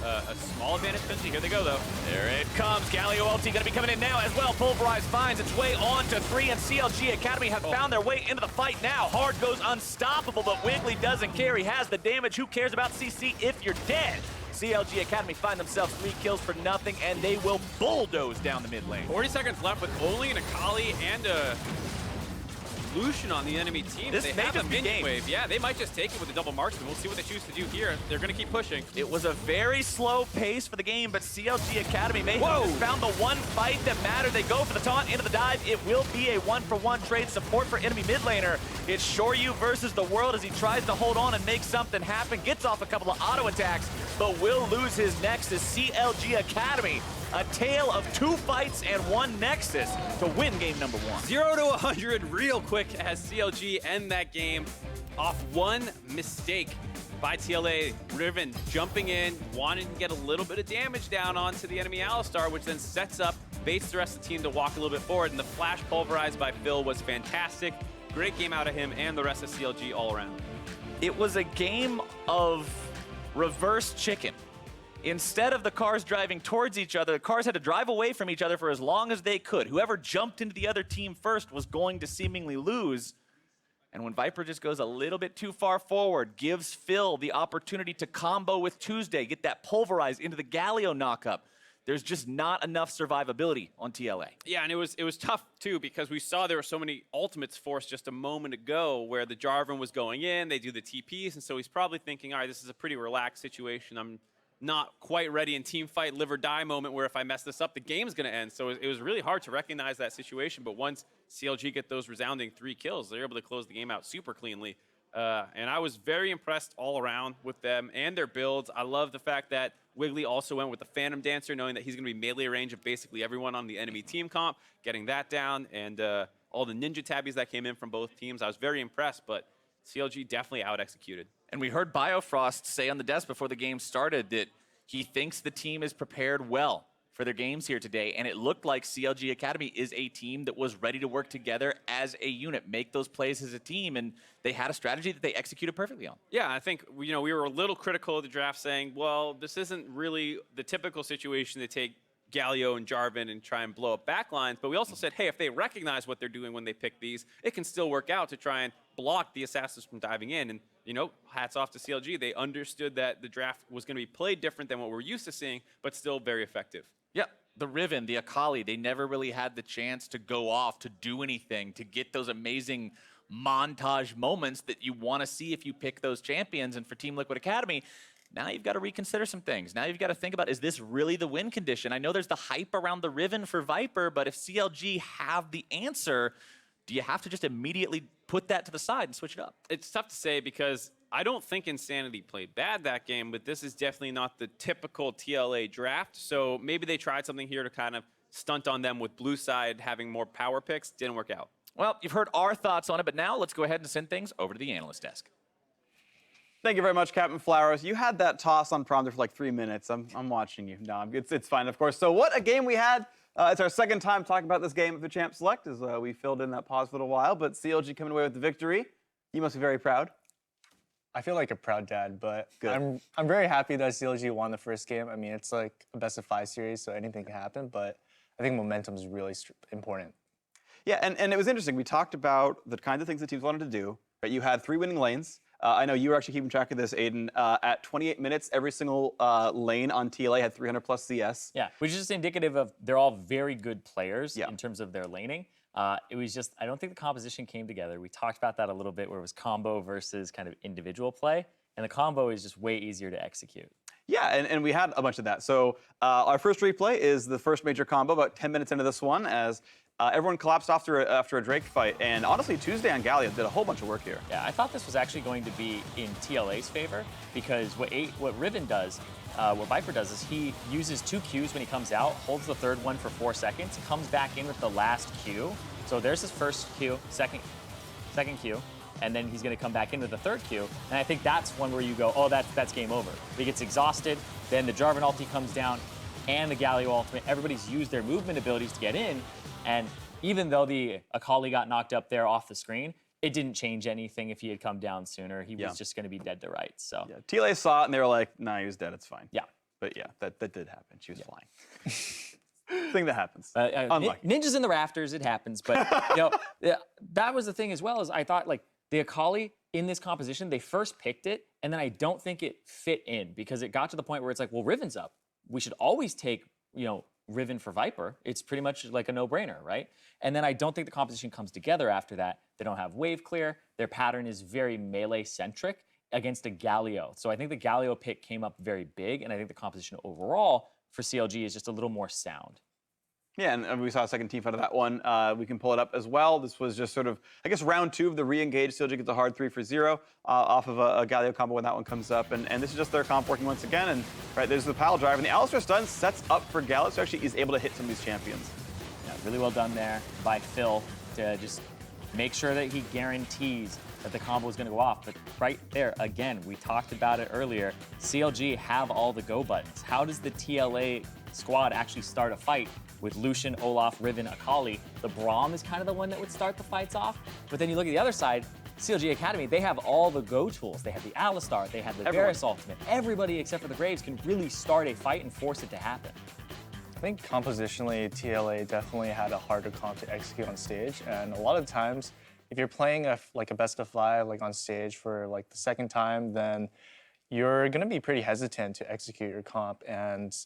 a small advantage potentially. Here they go, though. There it comes. Galio LT going to be coming in now as well. Pulverize finds its way on to 3, and CLG Academy have found their way into the fight now. Hard goes unstoppable, but Wiggly doesn't care. He has the damage. Who cares about CC if you're dead? CLG Academy find themselves 3 kills for nothing, and they will bulldoze down the mid lane. 40 seconds left with only an Akali and a Lucian on the enemy team. This they may have just a be minion game. wave. Yeah, they might just take it with the double marksman. We'll see what they choose to do here. They're going to keep pushing. It was a very slow pace for the game, but CLG Academy may have just found the one fight that mattered. They go for the taunt into the dive. It will be a 1-for-1 trade support for enemy mid laner. It's Shoryu versus the world as he tries to hold on and make something happen. Gets off a couple of auto attacks, but will lose his Nexus. CLG Academy, a tale of 2 fights and 1 Nexus to win game number 1. 0 to 100 real quick as CLG end that game off one mistake by TLA. Riven jumping in, wanting to get a little bit of damage down onto the enemy Alistar, which then sets up, baits the rest of the team to walk a little bit forward, and the flash pulverized by Phil was fantastic. Great game out of him and the rest of CLG all around. It was a game of reverse chicken. Instead of the cars driving towards each other, the cars had to drive away from each other for as long as they could. Whoever jumped into the other team first was going to seemingly lose. And when Viper just goes a little bit too far forward, gives Phil the opportunity to combo with Tuesday, get that pulverized into the Galio knockup, there's just not enough survivability on TLA. Yeah, and it was tough too because we saw there were so many ultimates forced just a moment ago where the Jarvan was going in, they do the TPs, and so he's probably thinking, all right, this is a pretty relaxed situation. I'm not quite ready in team fight, live or die moment where if I mess this up, the game's going to end. So it was really hard to recognize that situation. But once CLG get those resounding 3 kills, they're able to close the game out super cleanly. And I was very impressed all around with them and their builds. I love the fact that Wiggly also went with the Phantom Dancer, knowing that he's going to be melee range of basically everyone on the enemy team comp, getting that down, and all the ninja tabbies that came in from both teams. I was very impressed, but CLG definitely out-executed. And we heard Biofrost say on the desk before the game started that he thinks the team is prepared well for their games here today, and it looked like CLG Academy is a team that was ready to work together as a unit, make those plays as a team, and they had a strategy that they executed perfectly on. Yeah, I think we were a little critical of the draft, saying, well, this isn't really the typical situation to take Galio and Jarvan and try and blow up backlines, but we also said, hey, if they recognize what they're doing when they pick these, it can still work out to try and block the assassins from diving in. And hats off to CLG. They understood that the draft was going to be played different than what we're used to seeing, but still very effective. Yeah, the Riven, the Akali, they never really had the chance to go off, to do anything, to get those amazing montage moments that you want to see if you pick those champions. And for Team Liquid Academy, now you've got to reconsider some things. Now you've got to think about, is this really the win condition? I know there's the hype around the Riven for Viper, but if CLG have the answer, do you have to just immediately put that to the side and switch it up? It's tough to say because I don't think Insanity played bad that game, but this is definitely not the typical TLA draft. So maybe they tried something here to kind of stunt on them with blue side having more power picks. Didn't work out. Well, you've heard our thoughts on it, but now let's go ahead and send things over to the analyst desk. Thank you very much, Captain Flowers. You had that toss on prompter for like 3 minutes. I'm watching you. No, it's fine, of course. So what a game we had. It's our second time talking about this game at the Champ Select, as we filled in that pause for a little while. But CLG coming away with the victory. You must be very proud. I feel like a proud dad, but Good. I'm very happy that CLG won the first game. I mean, it's like a best-of-5 series, so anything can happen, but I think momentum is really important. Yeah, and it was interesting. We talked about the kinds of things the teams wanted to do. Right? You had 3 winning lanes. I know you were actually keeping track of this, Aiden. At 28 minutes, every single lane on TLA had 300 plus CS. Yeah, which is just indicative of they're all very good players Yeah. in terms of their laning. It was just, I don't think the composition came together. We talked about that a little bit where it was combo versus kind of individual play. And the combo is just way easier to execute. Yeah, and we had a bunch of that. So our first replay is the first major combo, about 10 minutes into this one, as everyone collapsed after a Drake fight. And honestly, Tuesday on Galio did a whole bunch of work here. Yeah, I thought this was actually going to be in TLA's favor because what Riven does, what Viper does is he uses 2 Qs when he comes out, holds the third one for 4 seconds, comes back in with the last Q. So there's his first Q, second Q, and then he's going to come back in with the third Q. And I think that's one where you go, oh, that's game over. He gets exhausted, then the Jarvan ulti comes down, and the Galio ultimate. Everybody's used their movement abilities to get in, and even though the Akali got knocked up there off the screen, it didn't change anything if he had come down sooner. He was just going to be dead to rights. So Yeah, TLA saw it, and they were like, nah, he was dead, it's fine. yeah. But yeah, that did happen. She was flying. Thing that happens. Unlucky. Ninjas in the rafters, it happens. But that was the thing as well, is I thought like the Akali in this composition, they first picked it, and then I don't think it fit in because it got to the point where it's like, well, Riven's up. We should always take, Riven for Viper, it's pretty much like a no-brainer, right? And then I don't think the composition comes together after that. They don't have wave clear. Their pattern is very melee-centric against a Galio. So I think the Galio pick came up very big, and I think the composition overall for CLG is just a little more sound. Yeah, and we saw a second team fight of that one. We can pull it up as well. This was just sort of, I guess, round 2 of the re-engage. CLG gets a hard 3 for 0 off of a Galio combo when that one comes up. And this is just their comp working once again. And right, there's the pile drive. And the Alistair stun sets up for Galio, so actually is able to hit some of these champions. Yeah, really well done there by Phil to just make sure that he guarantees that the combo is going to go off. But right there, again, we talked about it earlier. CLG have all the go buttons. How does the TLA squad actually start a fight with Lucian, Olaf, Riven, Akali? The Braum is kind of the one that would start the fights off. But then you look at the other side, CLG Academy, they have all the go tools. They have the Alistar, they have the Varus ultimate. Everybody except for the Graves can really start a fight and force it to happen. I think compositionally, TLA definitely had a harder comp to execute on stage. And a lot of times, if you're playing a best of 5 like on stage for like the second time, then you're gonna be pretty hesitant to execute your comp. And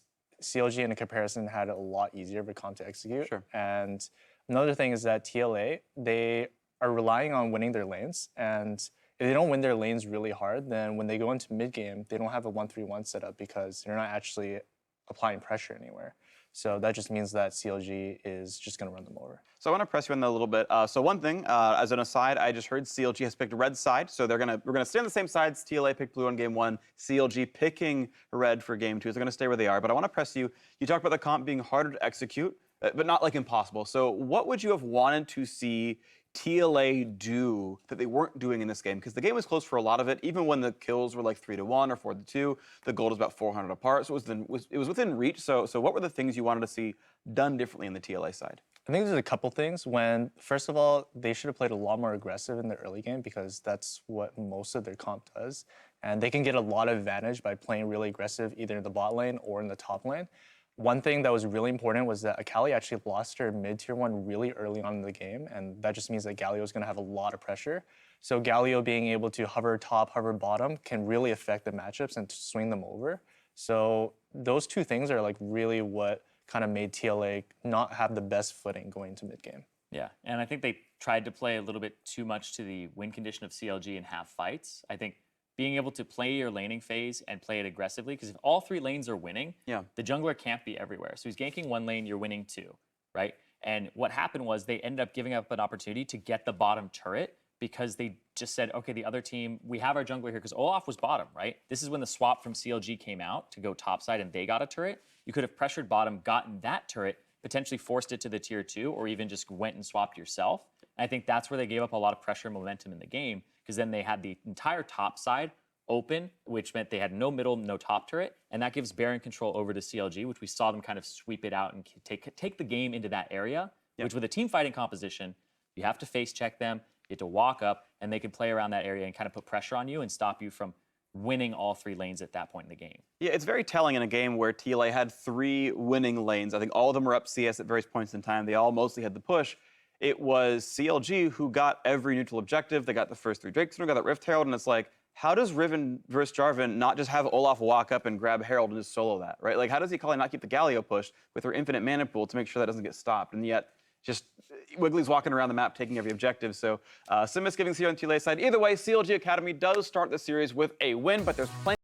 CLG in a comparison had a lot easier of a comp to execute. Sure. And another thing is that TLA, they are relying on winning their lanes. And if they don't win their lanes really hard, then when they go into mid game, they don't have a 1-3-1 setup because they're not actually applying pressure anywhere. So that just means that CLG is just going to run them over. So I want to press you on that a little bit. So one thing, as an aside, I just heard CLG has picked red side. So we're gonna stay on the same sides. TLA picked blue on game 1. CLG picking red for game 2. So they're going to stay where they are. But I want to press you. You talked about the comp being harder to execute, but not like impossible. So what would you have wanted to see TLA do that they weren't doing in this game? Because the game was close for a lot of it. Even when the kills were like 3-1 or 4-2, the gold was about 400 apart. So it was within reach. So what were the things you wanted to see done differently in the TLA side? I think there's a couple things. First of all, they should have played a lot more aggressive in the early game because that's what most of their comp does. And they can get a lot of advantage by playing really aggressive either in the bot lane or in the top lane. One thing that was really important was that Akali actually lost her mid-tier 1 really early on in the game, and that just means that Galio is going to have a lot of pressure. So Galio being able to hover top, hover bottom can really affect the matchups and swing them over. So those two things are like really what kind of made TLA not have the best footing going into mid-game. Yeah, and I think they tried to play a little bit too much to the win condition of CLG and have fights. I think being able to play your laning phase and play it aggressively, because if all 3 lanes are winning, the jungler can't be everywhere. So he's ganking 1 lane, you're winning 2, right? And what happened was they ended up giving up an opportunity to get the bottom turret because they just said, okay, the other team, we have our jungler here, because Olaf was bottom, right? This is when the swap from CLG came out to go topside and they got a turret. You could have pressured bottom, gotten that turret, potentially forced it to the tier 2, or even just went and swapped yourself. And I think that's where they gave up a lot of pressure and momentum in the game, because then they had the entire top side open, which meant they had no middle, no top turret, and that gives Baron control over to CLG, which we saw them kind of sweep it out and take the game into that area, which with a team fighting composition, you have to face check them, you have to walk up, and they can play around that area and kind of put pressure on you and stop you from winning all 3 lanes at that point in the game. Yeah, it's very telling in a game where TLA had 3 winning lanes. I think all of them were up CS at various points in time. They all mostly had the push. It was CLG who got every neutral objective. They got the first 3 Drakes, got that Rift Herald, and it's like, how does Riven versus Jarvan not just have Olaf walk up and grab Herald and just solo that, right? Like, how does he call it not keep the Galio push with her infinite mana pool to make sure that doesn't get stopped? And yet, just Wiggly's walking around the map taking every objective. So some misgivings here on TLA side. Either way, CLG Academy does start the series with a win, but there's plenty